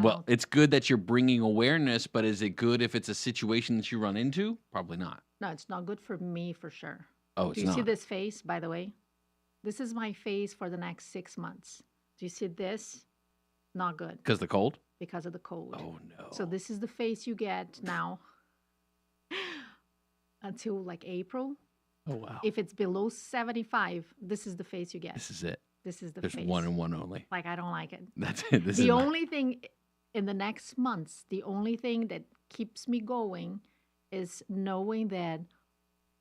Speaker 4: Well, it's good that you're bringing awareness, but is it good if it's a situation that you run into? Probably not.
Speaker 5: No, it's not good for me for sure.
Speaker 4: Oh, it's
Speaker 5: Do you
Speaker 4: not.
Speaker 5: see this face, by the way? This is my face for the next 6 months. Do you see this? Not good.
Speaker 4: Because the cold?
Speaker 5: Because of the cold.
Speaker 4: Oh, no.
Speaker 5: So this is the face you get now until like April.
Speaker 4: Oh, wow.
Speaker 5: If it's below 75, this is the face you get.
Speaker 4: This is it.
Speaker 5: This is the
Speaker 4: There's
Speaker 5: face.
Speaker 4: one and one only.
Speaker 5: Like, I don't like it.
Speaker 4: That's it. This
Speaker 5: The
Speaker 4: is my-
Speaker 5: only thing in the next months, the only thing that keeps me going is knowing that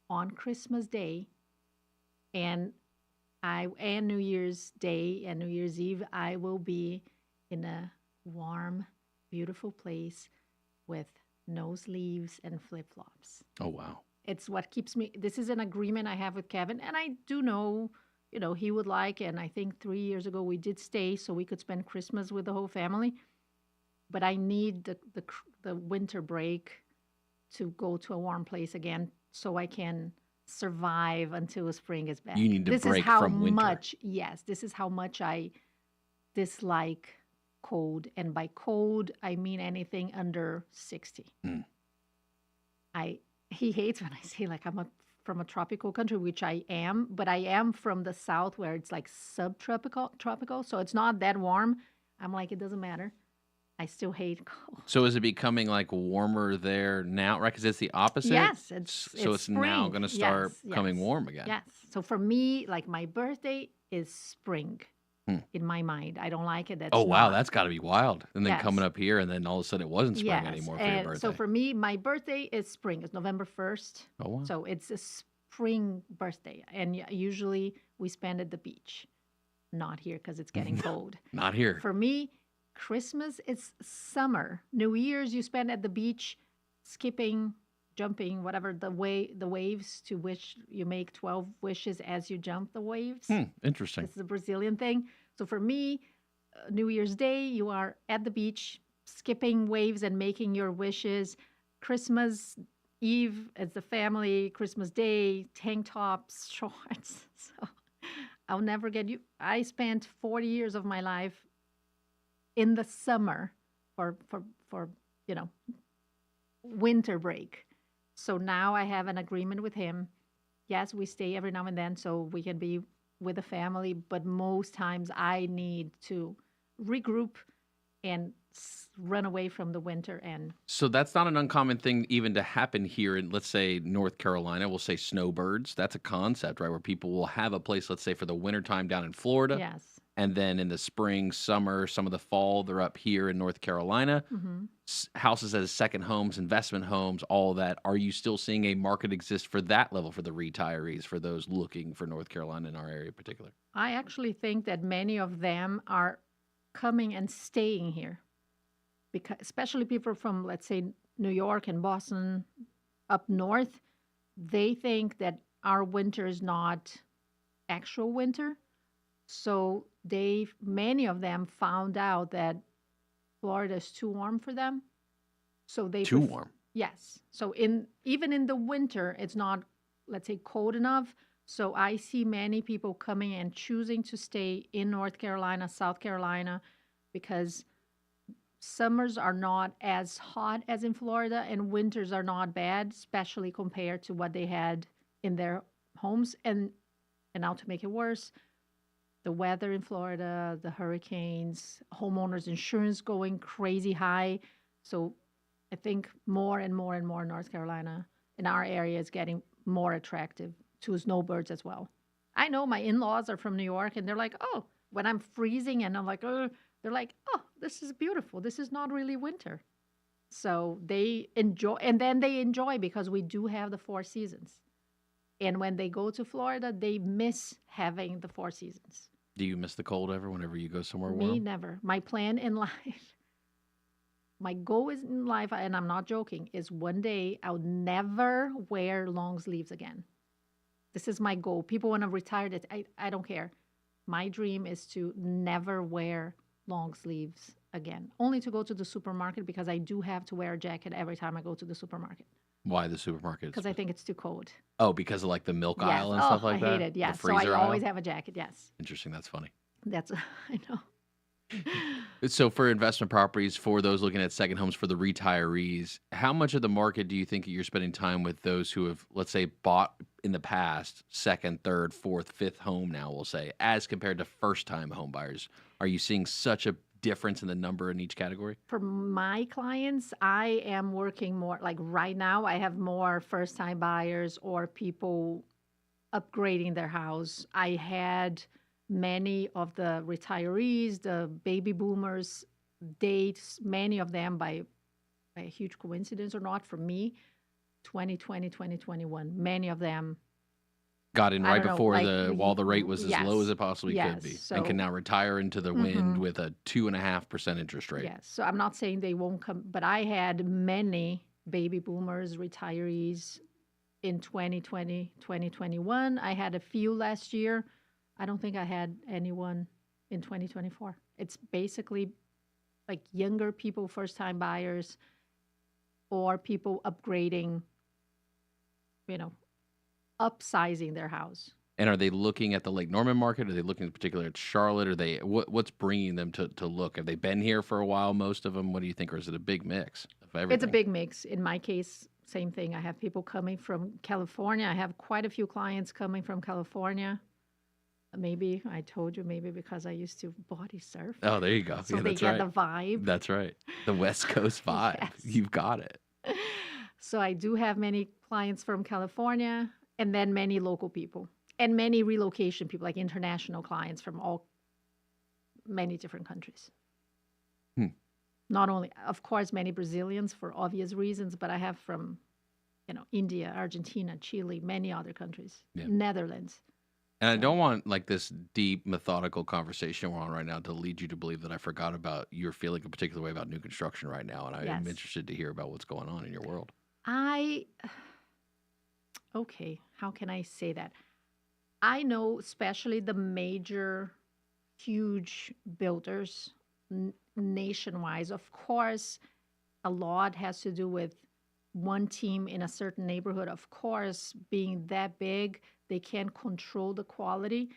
Speaker 5: on Christmas Day and New Year's Day and New Year's Eve, I will be in a warm, beautiful place with nose leaves and flip-flops.
Speaker 4: Oh, wow.
Speaker 5: It's what keeps me. This is an agreement I have with Kevin, and I do know, he would like. And I think 3 years ago we did stay so we could spend Christmas with the whole family. But I need the winter break to go to a warm place again, so I can survive until spring is back.
Speaker 4: You need to
Speaker 5: this
Speaker 4: break
Speaker 5: is how
Speaker 4: from winter.
Speaker 5: much. Yes, this is how much I dislike cold, and by cold I mean anything under 60.
Speaker 4: Mm.
Speaker 5: He hates when I say like I'm from a tropical country, which I am, but I am from the south where it's like tropical, so it's not that warm. I'm like, it doesn't matter. I still hate cold.
Speaker 4: So is it becoming like warmer there now, right? Because it's the opposite.
Speaker 5: Yes,
Speaker 4: it's
Speaker 5: spring.
Speaker 4: now going to start
Speaker 5: Yes,
Speaker 4: becoming
Speaker 5: yes,
Speaker 4: warm again.
Speaker 5: Yes. So for me, like my birthday is spring in my mind. I don't like it. That's
Speaker 4: Oh, wow.
Speaker 5: not.
Speaker 4: That's got to be wild. And then
Speaker 5: Yes.
Speaker 4: coming up here, and then all of a sudden it wasn't spring
Speaker 5: Yes,
Speaker 4: anymore for your
Speaker 5: and
Speaker 4: birthday.
Speaker 5: so for me, my birthday is spring. It's November 1st.
Speaker 4: Oh, wow.
Speaker 5: So it's a spring birthday. And usually we spend at the beach. Not here because it's getting cold.
Speaker 4: Not here.
Speaker 5: For me, Christmas is summer. New Year's you spend at the beach, skipping, jumping, whatever, the waves, to which you make 12 wishes as you jump the waves.
Speaker 4: Interesting.
Speaker 5: This is a Brazilian thing. So for me, New Year's Day, you are at the beach, skipping waves and making your wishes. Christmas Eve, as the family. Christmas Day, tank tops, shorts. So I'll never get you. I spent 40 years of my life in the summer for winter break. So now I have an agreement with him. Yes, we stay every now and then so we can be with the family, but most times I need to regroup and run away from the winter. And
Speaker 4: So that's not an uncommon thing even to happen here in, let's say, North Carolina. We'll say snowbirds. That's a concept, right, where people will have a place, let's say, for the wintertime down in Florida.
Speaker 5: yes.
Speaker 4: And then in the spring, summer, some of the fall, they're up here in North Carolina.
Speaker 5: Mm-hmm.
Speaker 4: Houses as second homes, investment homes, all that. Are you still seeing a market exist for that level for the retirees, for those looking for North Carolina in our area in particular?
Speaker 5: I actually think that many of them are coming and staying here, because especially people from, let's say, New York and Boston up north, they think that our winter is not actual winter. So many of them found out that Florida is too warm for them. So they
Speaker 4: Too warm.
Speaker 5: Yes. So even in the winter, it's not, let's say, cold enough. So I see many people coming and choosing to stay in North Carolina, South Carolina, because summers are not as hot as in Florida and winters are not bad, especially compared to what they had in their homes. And now to make it worse, the weather in Florida, the hurricanes, homeowners insurance going crazy high. So I think more and more and more North Carolina in our area is getting more attractive to snowbirds as well. I know my in-laws are from New York and they're like, oh, when I'm freezing and I'm like, oh, they're like, oh, this is beautiful. This is not really winter. So they enjoy, and then they enjoy because we do have the 4 seasons. And when they go to Florida, they miss having the 4 seasons.
Speaker 4: Do you miss the cold ever whenever you go somewhere
Speaker 5: Me,
Speaker 4: warm?
Speaker 5: never. My plan in life, my goal is in life, and I'm not joking, is one day I'll never wear long sleeves again. This is my goal. People want to retire. I don't care. My dream is to never wear long sleeves again. Only to go to the supermarket because I do have to wear a jacket every time I go to the supermarket.
Speaker 4: Why the supermarket?
Speaker 5: Because I think it's too cold.
Speaker 4: Oh, because of like the milk
Speaker 5: Yes.
Speaker 4: aisle and stuff like
Speaker 5: I
Speaker 4: that?
Speaker 5: hate it. Yes.
Speaker 4: The
Speaker 5: So I
Speaker 4: freezer
Speaker 5: always
Speaker 4: aisle?
Speaker 5: have a jacket. Yes.
Speaker 4: Interesting. That's funny.
Speaker 5: That's, I know.
Speaker 4: So for investment properties, for those looking at second homes for the retirees, how much of the market do you think you're spending time with those who have, let's say, bought in the past second, third, fourth, fifth home now, we'll say, as compared to first-time home buyers? Are you seeing such a difference in the number in each category?
Speaker 5: For my clients, I am working more, like right now, I have more first-time buyers or people upgrading their house. I had many of the retirees, the baby boomers, dates, many of them by a huge coincidence or not for me, 2020, 2021, many of them
Speaker 4: got in right before while the rate was as
Speaker 5: yes,
Speaker 4: low as it possibly could be,
Speaker 5: so,
Speaker 4: and can now retire into the wind with a 2.5% interest rate.
Speaker 5: Yes, so I'm not saying they won't come, but I had many baby boomers, retirees in 2020, 2021. I had a few last year. I don't think I had anyone in 2024. It's basically like younger people, first-time buyers, or people upgrading, upsizing their house.
Speaker 4: And are they looking at the Lake Norman market? Are they looking in particular at Charlotte? Are they what's bringing them to look? Have they been here for a while, most of them? What do you think? Or is it a big mix of everything?
Speaker 5: It's a big mix. In my case, same thing. I have people coming from California. I have quite a few clients coming from California. Maybe I told you, maybe because I used to body surf.
Speaker 4: Oh, there you go.
Speaker 5: So
Speaker 4: yeah,
Speaker 5: they
Speaker 4: that's
Speaker 5: get
Speaker 4: right.
Speaker 5: the vibe.
Speaker 4: That's right. The West Coast vibe.
Speaker 5: Yes.
Speaker 4: You've got it.
Speaker 5: So I do have many clients from California, and then many local people, and many relocation people, like international clients from many different countries. Not only, of course, many Brazilians for obvious reasons, but I have from, India, Argentina, Chile, many other countries, Netherlands.
Speaker 4: And I don't want like this deep, methodical conversation we're on right now to lead you to believe that I forgot about you're feeling a particular way about new construction right now. And I am interested to hear about what's going on in your world.
Speaker 5: Okay, how can I say that? I know especially the major, huge builders nationwide. Of course, a lot has to do with one team in a certain neighborhood. Of course, being that big, they can't control the quality.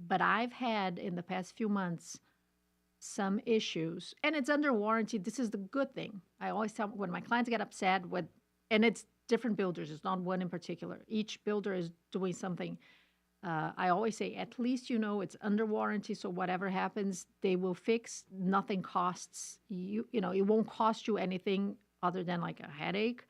Speaker 5: But I've had in the past few months some issues, and it's under warranty. This is the good thing. I always tell when my clients get upset and it's different builders. It's not one in particular. Each builder is doing something. I always say, at least it's under warranty, so whatever happens, they will fix. Nothing costs you. It won't cost you anything other than like a headache,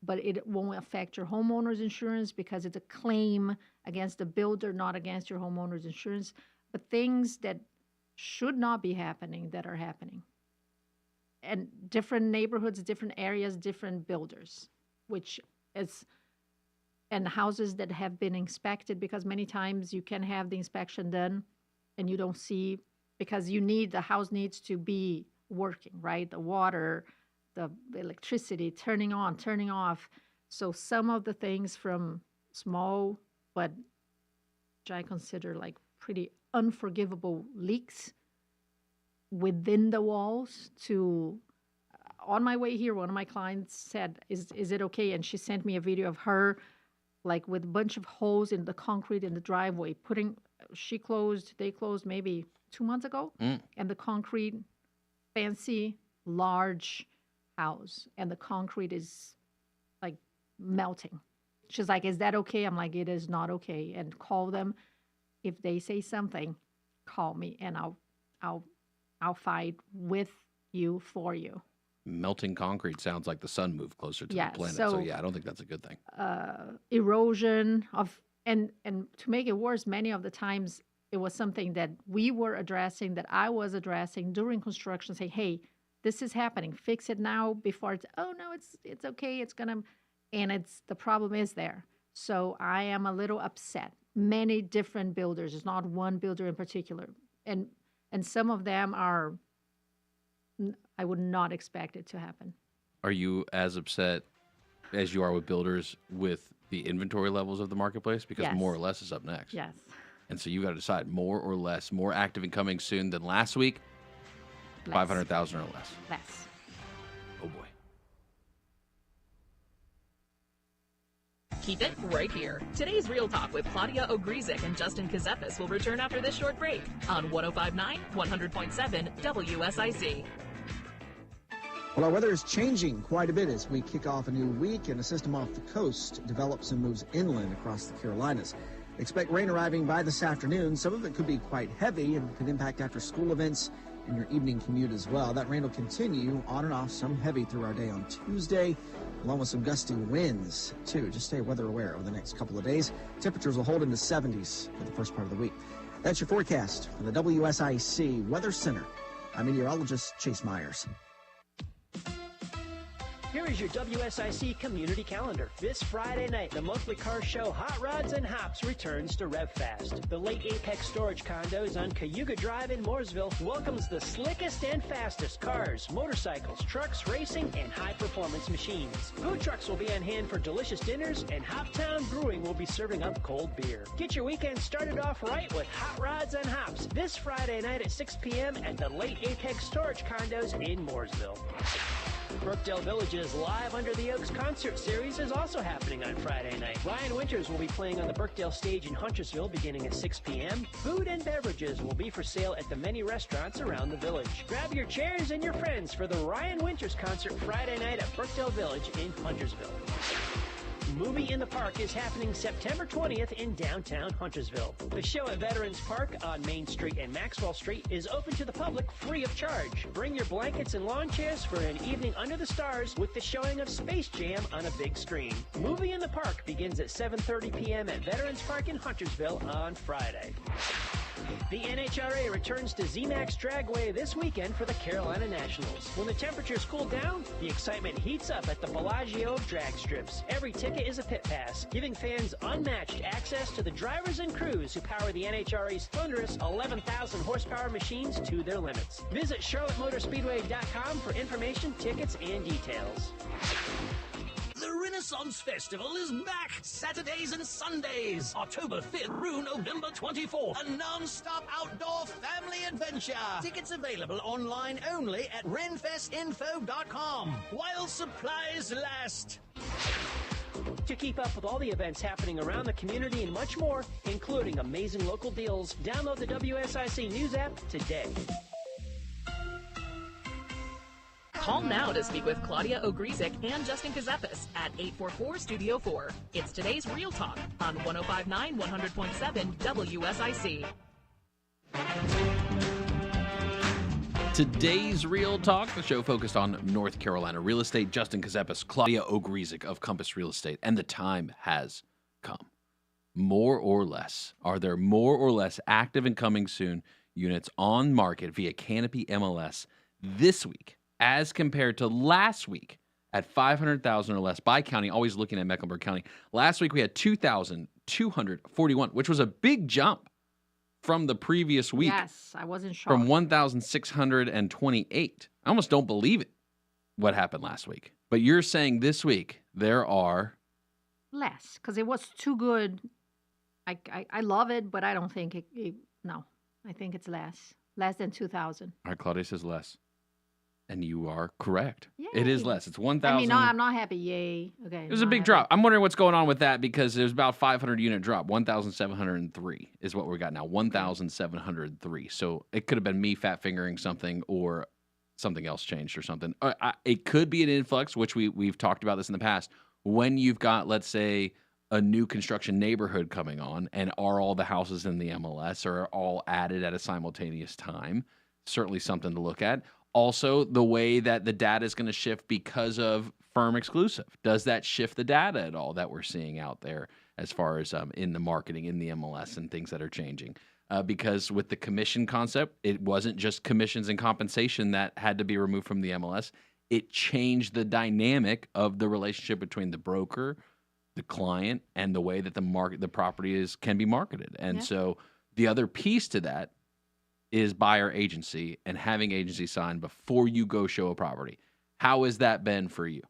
Speaker 5: but it won't affect your homeowner's insurance because it's a claim against the builder, not against your homeowner's insurance. But things that should not be happening that are happening. And different neighborhoods, different areas, different builders, which is, and houses that have been inspected, because many times you can have the inspection done and you don't see, because the house needs to be working, right? The water, the electricity, turning on, turning off. So some of the things from small, but which I consider like pretty unforgivable leaks within the walls to, on my way here, one of my clients said, is it okay? And she sent me a video of her like with a bunch of holes in the concrete in the driveway, they closed maybe 2 months ago, and the concrete, fancy, large house, and the concrete is like melting. She's like, is that okay? I'm like, it is not okay. And call them. If they say something, call me and I'll fight with you for you.
Speaker 4: Melting concrete sounds like the sun moved closer to the planet. So yeah, I don't think that's a good thing.
Speaker 5: Erosion and to make it worse, many of the times it was something that we were addressing, that I was addressing during construction, saying, hey, this is happening. Fix it now before it's, oh no, it's okay. It's gonna, and the problem is there. So I am a little upset. Many different builders. It's not one builder in particular. And some of them are, I would not expect it to happen.
Speaker 4: Are you as upset as you are with builders with the inventory levels of the marketplace? Because more or less is up next.
Speaker 5: Yes.
Speaker 4: And so you got to decide more or less, more active and coming soon than last week, 500,000 or less.
Speaker 5: Less.
Speaker 4: Oh boy.
Speaker 6: Keep it right here. Today's Real Talk with Claudia Ogrizek and Justin Ckezepis will return after this short break on 105.9, 100.7 WSIC.
Speaker 7: Well, our weather is changing quite a bit as we kick off a new week, and a system off the coast develops and moves inland across the Carolinas. Expect rain arriving by this afternoon. Some of it could be quite heavy and could impact after school events and your evening commute as well. That rain will continue on and off, some heavy through our day on Tuesday. along with some gusty winds, too. Just stay weather aware over the next couple of days. Temperatures will hold in the 70s for the first part of the week. That's your forecast from the WSIC Weather Center. I'm meteorologist Chase Myers.
Speaker 8: Here is your WSIC community calendar. This Friday night, the monthly car show Hot Rods and Hops returns to RevFast. The late Apex Storage Condos on Cayuga Drive in Mooresville welcomes the slickest and fastest cars, motorcycles, trucks, racing, and high-performance machines. Food trucks will be on hand for delicious dinners, and Hoptown Brewing will be serving up cold beer. Get your weekend started off right with Hot Rods and Hops this Friday night at 6 p.m. at the late Apex Storage Condos in Mooresville. Brookdale Village's Live Under the Oaks concert series is also happening on Friday night. Ryan Winters will be playing on the Brookdale stage in Huntersville beginning at 6 p.m. Food and beverages will be for sale at the many restaurants around the village. Grab your chairs and your friends for the Ryan Winters concert Friday night at Brookdale Village in Huntersville. Movie in the Park is happening September 20th in downtown Huntersville. The show at Veterans Park on Main Street and Maxwell Street is open to the public free of charge. Bring your blankets and lawn chairs for an evening under the stars with the showing of Space Jam on a big screen. Movie in the Park begins at 7:30 p.m. at Veterans Park in Huntersville on Friday. The NHRA returns to ZMAX Dragway this weekend for the Carolina Nationals. When the temperatures cool down, the excitement heats up at the Bellagio drag strips. Every ticket is a pit pass, giving fans unmatched access to the drivers and crews who power the NHRA's thunderous 11,000 horsepower machines to their limits. Visit CharlotteMotorspeedway.com for information, tickets, and details.
Speaker 9: The Renaissance Festival is back Saturdays and Sundays, October 5th through November 24th. A non-stop outdoor family adventure. Tickets available online only at renfestinfo.com while supplies last.
Speaker 8: To keep up with all the events happening around the community and much more, including amazing local deals, download the WSIC News app today.
Speaker 6: Call now to speak with Claudia Ogrizek and Justin Ckezepis at 844-STUDIO-4. It's today's Real Talk on 105.9 100.7 WSIC.
Speaker 4: Today's Real Talk, the show focused on North Carolina real estate. Justin Ckezepis, Claudia Ogrizek of Compass Real Estate, and the time has come. More or less, are there more or less active and coming soon units on market via Canopy MLS this week as compared to last week at 500,000 or less by county, always looking at Mecklenburg County? Last week we had 2,241, which was a big jump from the previous week.
Speaker 5: Yes, I wasn't sure.
Speaker 4: From 1,628. I almost don't believe it, what happened last week. But you're saying this week there are
Speaker 5: less, because it was too good. I love it, but I don't think no. I think it's less than 2,000.
Speaker 4: All right, Claudia says less. And you are correct.
Speaker 5: Yay.
Speaker 4: It is less. It's 1,000.
Speaker 5: I mean, no, I'm not happy. Yay. Okay.
Speaker 4: It was a big drop. I'm wondering what's going on with that because there's about 500 unit drop. 1,703 is what we got now. 1,703. So it could have been me fat fingering something or something else changed or something. It could be an influx, which we've talked about this in the past. When you've got, let's say, a new construction neighborhood coming on, and are all the houses in the MLS or are all added at a simultaneous time? Certainly something to look at. Also, the way that the data is going to shift because of firm exclusive. Does that shift the data at all that we're seeing out there as far as in the marketing, in the MLS, and things that are changing? Because with the commission concept, it wasn't just commissions and compensation that had to be removed from the MLS. It changed the dynamic of the relationship between the broker, the client, and the way that the property can be marketed. And so the other piece to that is buyer agency and having agency signed before you go show a property. How has that been for you?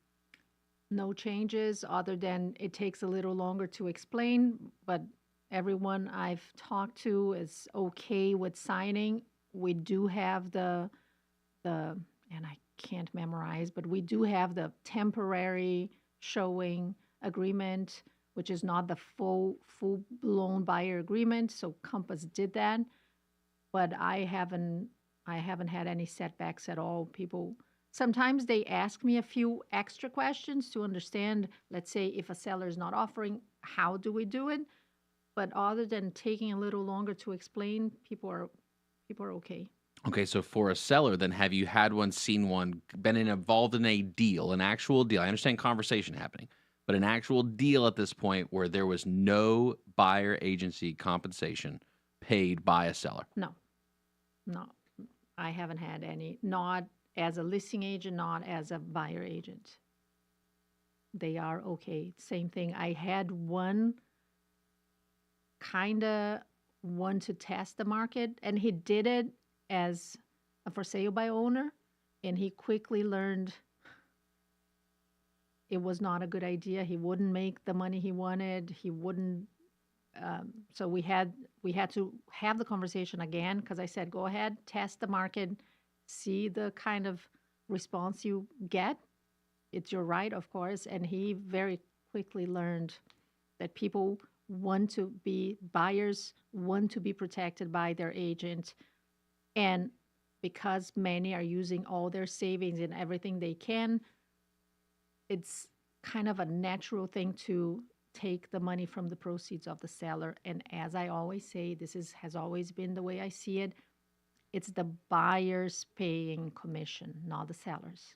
Speaker 5: No changes other than it takes a little longer to explain, but everyone I've talked to is okay with signing. We do have the and I can't memorize, but we do have the temporary showing agreement, which is not the full-blown buyer agreement. So Compass did that. But I haven't had any setbacks at all. People, sometimes they ask me a few extra questions to understand, let's say if a seller is not offering, how do we do it? But other than taking a little longer to explain, people are okay.
Speaker 4: Okay, so for a seller, then have you had one, seen one, been involved in a deal, an actual deal? I understand conversation happening, but an actual deal at this point where there was no buyer agency compensation paid by a seller?
Speaker 5: No, no, I haven't had any. Not as a listing agent, not as a buyer agent. They are okay. Same thing. I had one kind of one to test the market, and he did it as a for sale by owner, and he quickly learned it was not a good idea. He wouldn't make the money he wanted. He wouldn't. So we had to have the conversation again because I said, go ahead, test the market, see the kind of response you get. It's your right, of course. And he very quickly learned that people buyers want to be protected by their agent. And because many are using all their savings and everything they can, it's kind of a natural thing to take the money from the proceeds of the seller. And as I always say, has always been the way I see it. It's the buyers paying commission, not the sellers.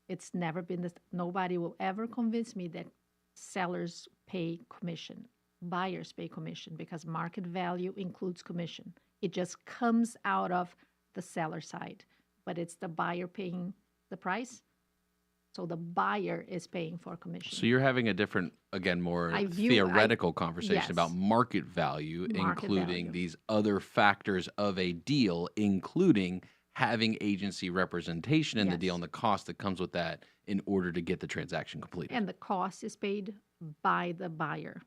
Speaker 5: It's never been this. Nobody will ever convince me that sellers pay commission. Buyers pay commission because market value includes commission. It just comes out of the seller side, but it's the buyer paying the price. So the buyer is paying for commission.
Speaker 4: So you're having a different, again, more theoretical conversation
Speaker 5: yes.
Speaker 4: about market value, including
Speaker 5: value.
Speaker 4: these other factors of a deal, including having agency representation in the deal and the cost that comes with that in order to get the transaction completed.
Speaker 5: And the cost is paid by the buyer.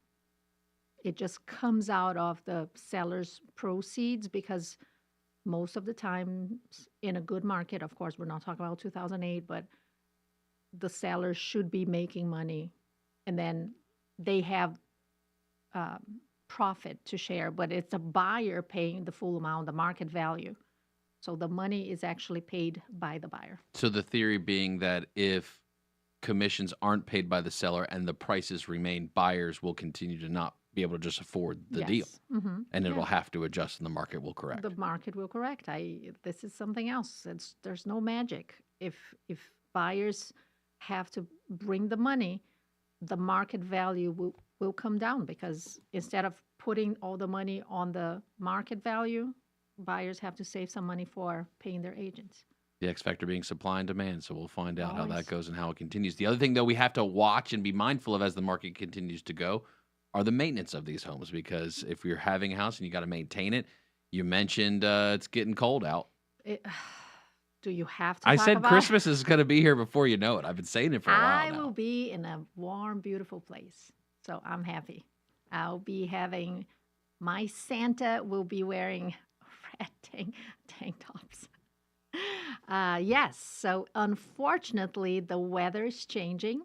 Speaker 5: It just comes out of the seller's proceeds because most of the time in a good market, of course, we're not talking about 2008, but the seller should be making money, and then they have profit to share, but it's a buyer paying the full amount, the market value. So the money is actually paid by the buyer.
Speaker 4: So the theory being that if commissions aren't paid by the seller and the prices remain, buyers will continue to not be able to just afford the deal.
Speaker 5: Mm-hmm.
Speaker 4: And it'll have to adjust and the market will correct.
Speaker 5: The market will correct. This is something else. There's no magic. If buyers have to bring the money, the market value will come down because instead of putting all the money on the market value, buyers have to save some money for paying their agents.
Speaker 4: The X factor being supply and demand. So we'll find out how
Speaker 5: Always.
Speaker 4: that goes and how it continues. The other thing, though, we have to watch and be mindful of as the market continues to go are the maintenance of these homes. Because if you're having a house and you got to maintain it, you mentioned it's getting cold out.
Speaker 5: Do you have to
Speaker 4: I
Speaker 5: talk
Speaker 4: said
Speaker 5: about
Speaker 4: Christmas is going to be here before you know it. I've been saying it for a while
Speaker 5: I
Speaker 4: now.
Speaker 5: will be in a warm, beautiful place. So I'm happy. I'll be having my Santa will be wearing red tank tops. Yes. So unfortunately, the weather is changing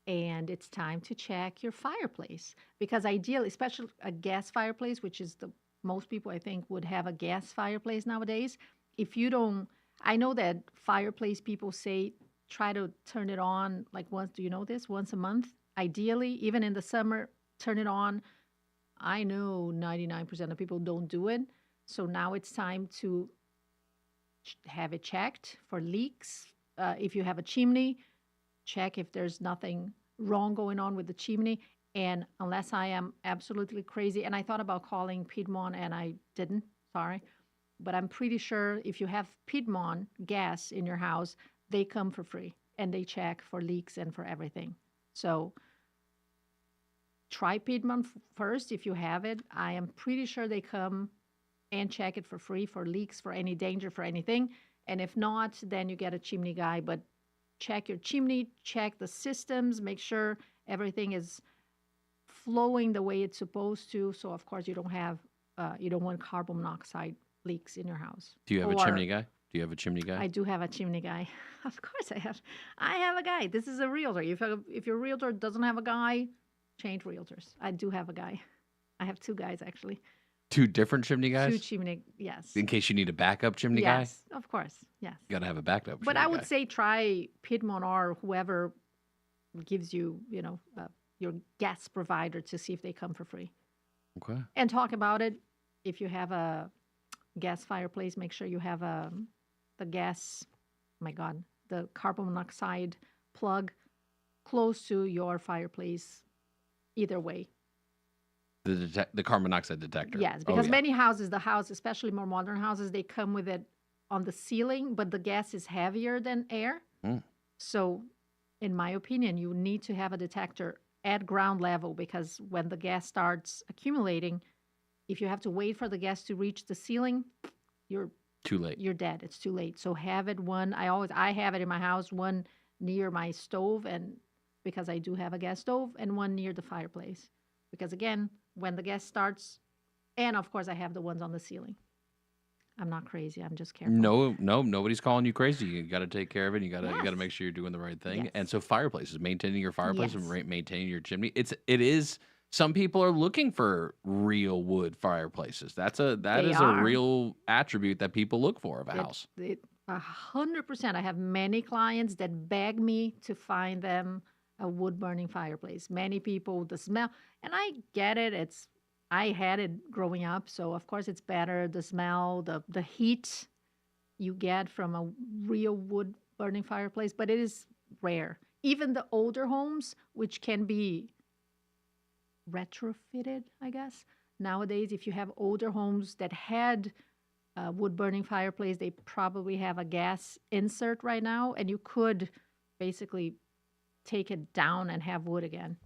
Speaker 5: and it's time to check your fireplace because ideally, especially a gas fireplace, which is most people I think would have a gas fireplace nowadays. If you don't, I know that fireplace people say try to turn it on like once, do you know this? Once a month. Ideally, even in the summer, turn it on. I know 99% of people don't do it. So now it's time to have it checked for leaks. If you have a chimney, check if there's nothing wrong going on with the chimney. And unless I am absolutely crazy, and I thought about calling Piedmont and I didn't, sorry. But I'm pretty sure if you have Piedmont gas in your house, they come for free and they check for leaks and for everything. So try Piedmont first if you have it. I am pretty sure they come and check it for free for leaks, for any danger, for anything. And if not, then you get a chimney guy. But check your chimney, check the systems, make sure everything is flowing the way it's supposed to. So of course you don't want carbon monoxide leaks in your house.
Speaker 4: Do you have a chimney guy? Do you have a chimney guy?
Speaker 5: I do have a chimney guy. Of course I have. I have a guy. This is a realtor. If your realtor doesn't have a guy, change realtors. I do have a guy. I have two guys, actually.
Speaker 4: Two different chimney guys?
Speaker 5: Two chimney, yes.
Speaker 4: In case you need a backup chimney guy?
Speaker 5: Yes, of course, yes.
Speaker 4: You got to have a backup
Speaker 5: But
Speaker 4: chimney
Speaker 5: I would
Speaker 4: guy.
Speaker 5: say try Piedmont or whoever gives you, your gas provider to see if they come for free.
Speaker 4: Okay.
Speaker 5: And talk about it. If you have gas fireplace, make sure you have the gas, the carbon monoxide plug close to your fireplace either way.
Speaker 4: The carbon monoxide detector.
Speaker 5: Yes, because many houses, especially more modern houses, they come with it on the ceiling, but the gas is heavier than air. So, in my opinion, you need to have a detector at ground level, because when the gas starts accumulating, if you have to wait for the gas to reach the ceiling, you're
Speaker 4: too late.
Speaker 5: You're dead. It's too late. So have it one. I have it in my house, one near my stove, and because I do have a gas stove, and one near the fireplace. Because again, when the gas starts, and of course I have the ones on the ceiling. I'm not crazy. I'm just careful.
Speaker 4: No, nobody's calling you crazy. You got to take care of it. You got to make sure you're doing the right thing.
Speaker 5: Yes.
Speaker 4: And so fireplaces, maintaining your fireplace and maintaining your chimney. It is. Some people are looking for real wood fireplaces. That is a real attribute that people look for of a house.
Speaker 5: 100%. I have many clients that beg me to find them a wood burning fireplace. Many people, the smell, and I get it. I had it growing up, so of course it's better. The smell, the heat you get from a real wood burning fireplace, but it is rare. Even the older homes, which can be retrofitted, I guess. Nowadays, if you have older homes that had a wood burning fireplace, they probably have a gas insert right now, and you could basically take it down and have wood again.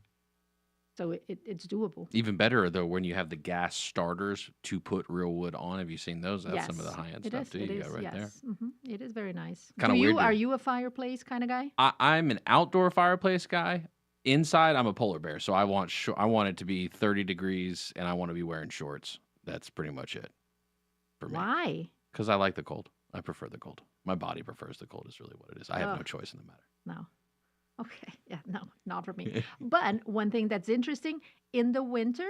Speaker 5: So it's doable.
Speaker 4: Even better, though, when you have the gas starters to put real wood on. Have you seen those? That's some of the high-end stuff, too. You got right there.
Speaker 5: Mm-hmm. It is very nice.
Speaker 4: Kind of weird.
Speaker 5: Are you a fireplace kind of guy?
Speaker 4: I'm an outdoor fireplace guy. Inside, I'm a polar bear, so I want it to be 30 degrees, and I want to be wearing shorts. That's pretty much it for me.
Speaker 5: Why?
Speaker 4: Because I like the cold. I prefer the cold. My body prefers the cold is really what it is. I have no choice in the matter.
Speaker 5: No. Okay. Yeah, no, not for me. But one thing that's interesting, in the winter,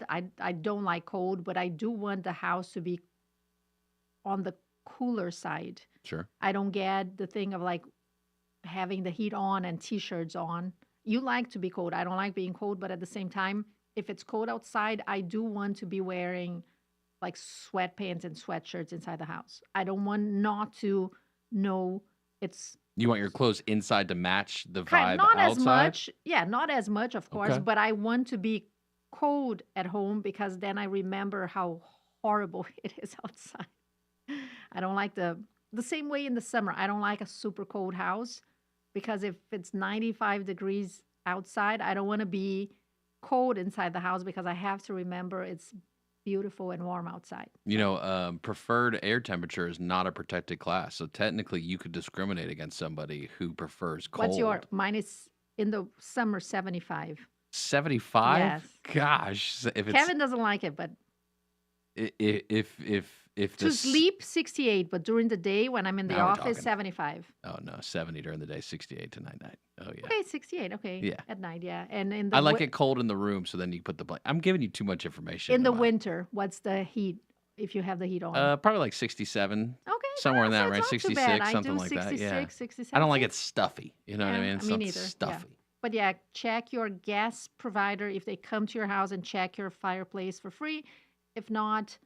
Speaker 5: I don't like cold, but I do want the house to be on the cooler side.
Speaker 4: Sure.
Speaker 5: I don't get the thing of like having the heat on and T-shirts on. You like to be cold. I don't like being cold, but at the same time, if it's cold outside, I do want to be wearing like sweatpants and sweatshirts inside the house. I don't want not to know it's...
Speaker 4: You want your clothes inside to match the vibe
Speaker 5: not
Speaker 4: outside?
Speaker 5: As much. Yeah, not as much, of course,
Speaker 4: Okay.
Speaker 5: but I want to be cold at home because then I remember how horrible it is outside. I don't like the same way in the summer. I don't like a super cold house because if it's 95 degrees outside, I don't want to be cold inside the house because I have to remember it's beautiful and warm outside.
Speaker 4: You know, preferred air temperature is not a protected class. So technically you could discriminate against somebody who prefers cold.
Speaker 5: Mine is in the summer 75.
Speaker 4: 75?
Speaker 5: Yes.
Speaker 4: Gosh. If
Speaker 5: Kevin doesn't like it, but
Speaker 4: if
Speaker 5: to sleep 68, but during the day when I'm in the office 75.
Speaker 4: Oh no, 70 during the day, 68 to night. Oh yeah.
Speaker 5: Okay, 68. Okay.
Speaker 4: Yeah.
Speaker 5: At night, yeah. And in the
Speaker 4: I like it cold in the room, so then you put the blanket. I'm giving you too much information.
Speaker 5: In the winter, what's the heat if you have the heat on?
Speaker 4: Probably like 67.
Speaker 5: Okay.
Speaker 4: Somewhere in that range,
Speaker 5: not too
Speaker 4: 66,
Speaker 5: bad.
Speaker 4: something
Speaker 5: I do
Speaker 4: like
Speaker 5: 66,
Speaker 4: that. Yeah.
Speaker 5: 67.
Speaker 4: I don't like it stuffy. You know what I mean?
Speaker 5: Me neither.
Speaker 4: Stuffy.
Speaker 5: Yeah. But yeah, check your gas provider if they come to your house and check your fireplace for free. If not,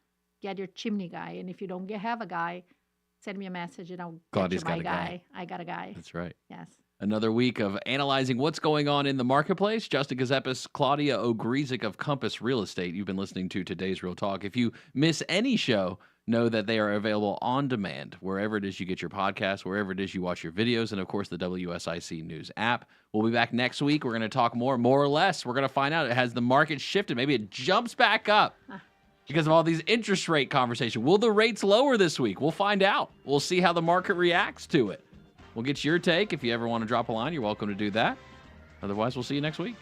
Speaker 5: get your chimney guy. And if you don't have a guy, send me a message and I'll
Speaker 4: Claudia's
Speaker 5: get you my
Speaker 4: got a guy.
Speaker 5: I got a guy.
Speaker 4: That's right.
Speaker 5: Yes.
Speaker 4: Another week of analyzing what's going on in the marketplace. Justin Ckezepis, Claudia Ogrizek of Compass Real Estate. You've been listening to today's Real Talk. If you miss any show, know that they are available on demand wherever it is you get your podcasts, wherever it is you watch your videos, and of course the WSIC News app. We'll be back next week. We're going to talk more or less. We're going to find out, has the market shifted? Maybe it jumps back up because of all these interest rate conversation. Will the rates lower this week? We'll find out. We'll see how the market reacts to it. We'll get your take. If you ever want to drop a line, you're welcome to do that. Otherwise, we'll see you next week.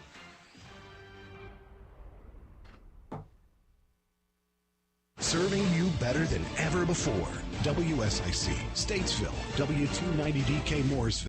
Speaker 2: Serving you better than ever before. WSIC, Statesville, W290DK Mooresville.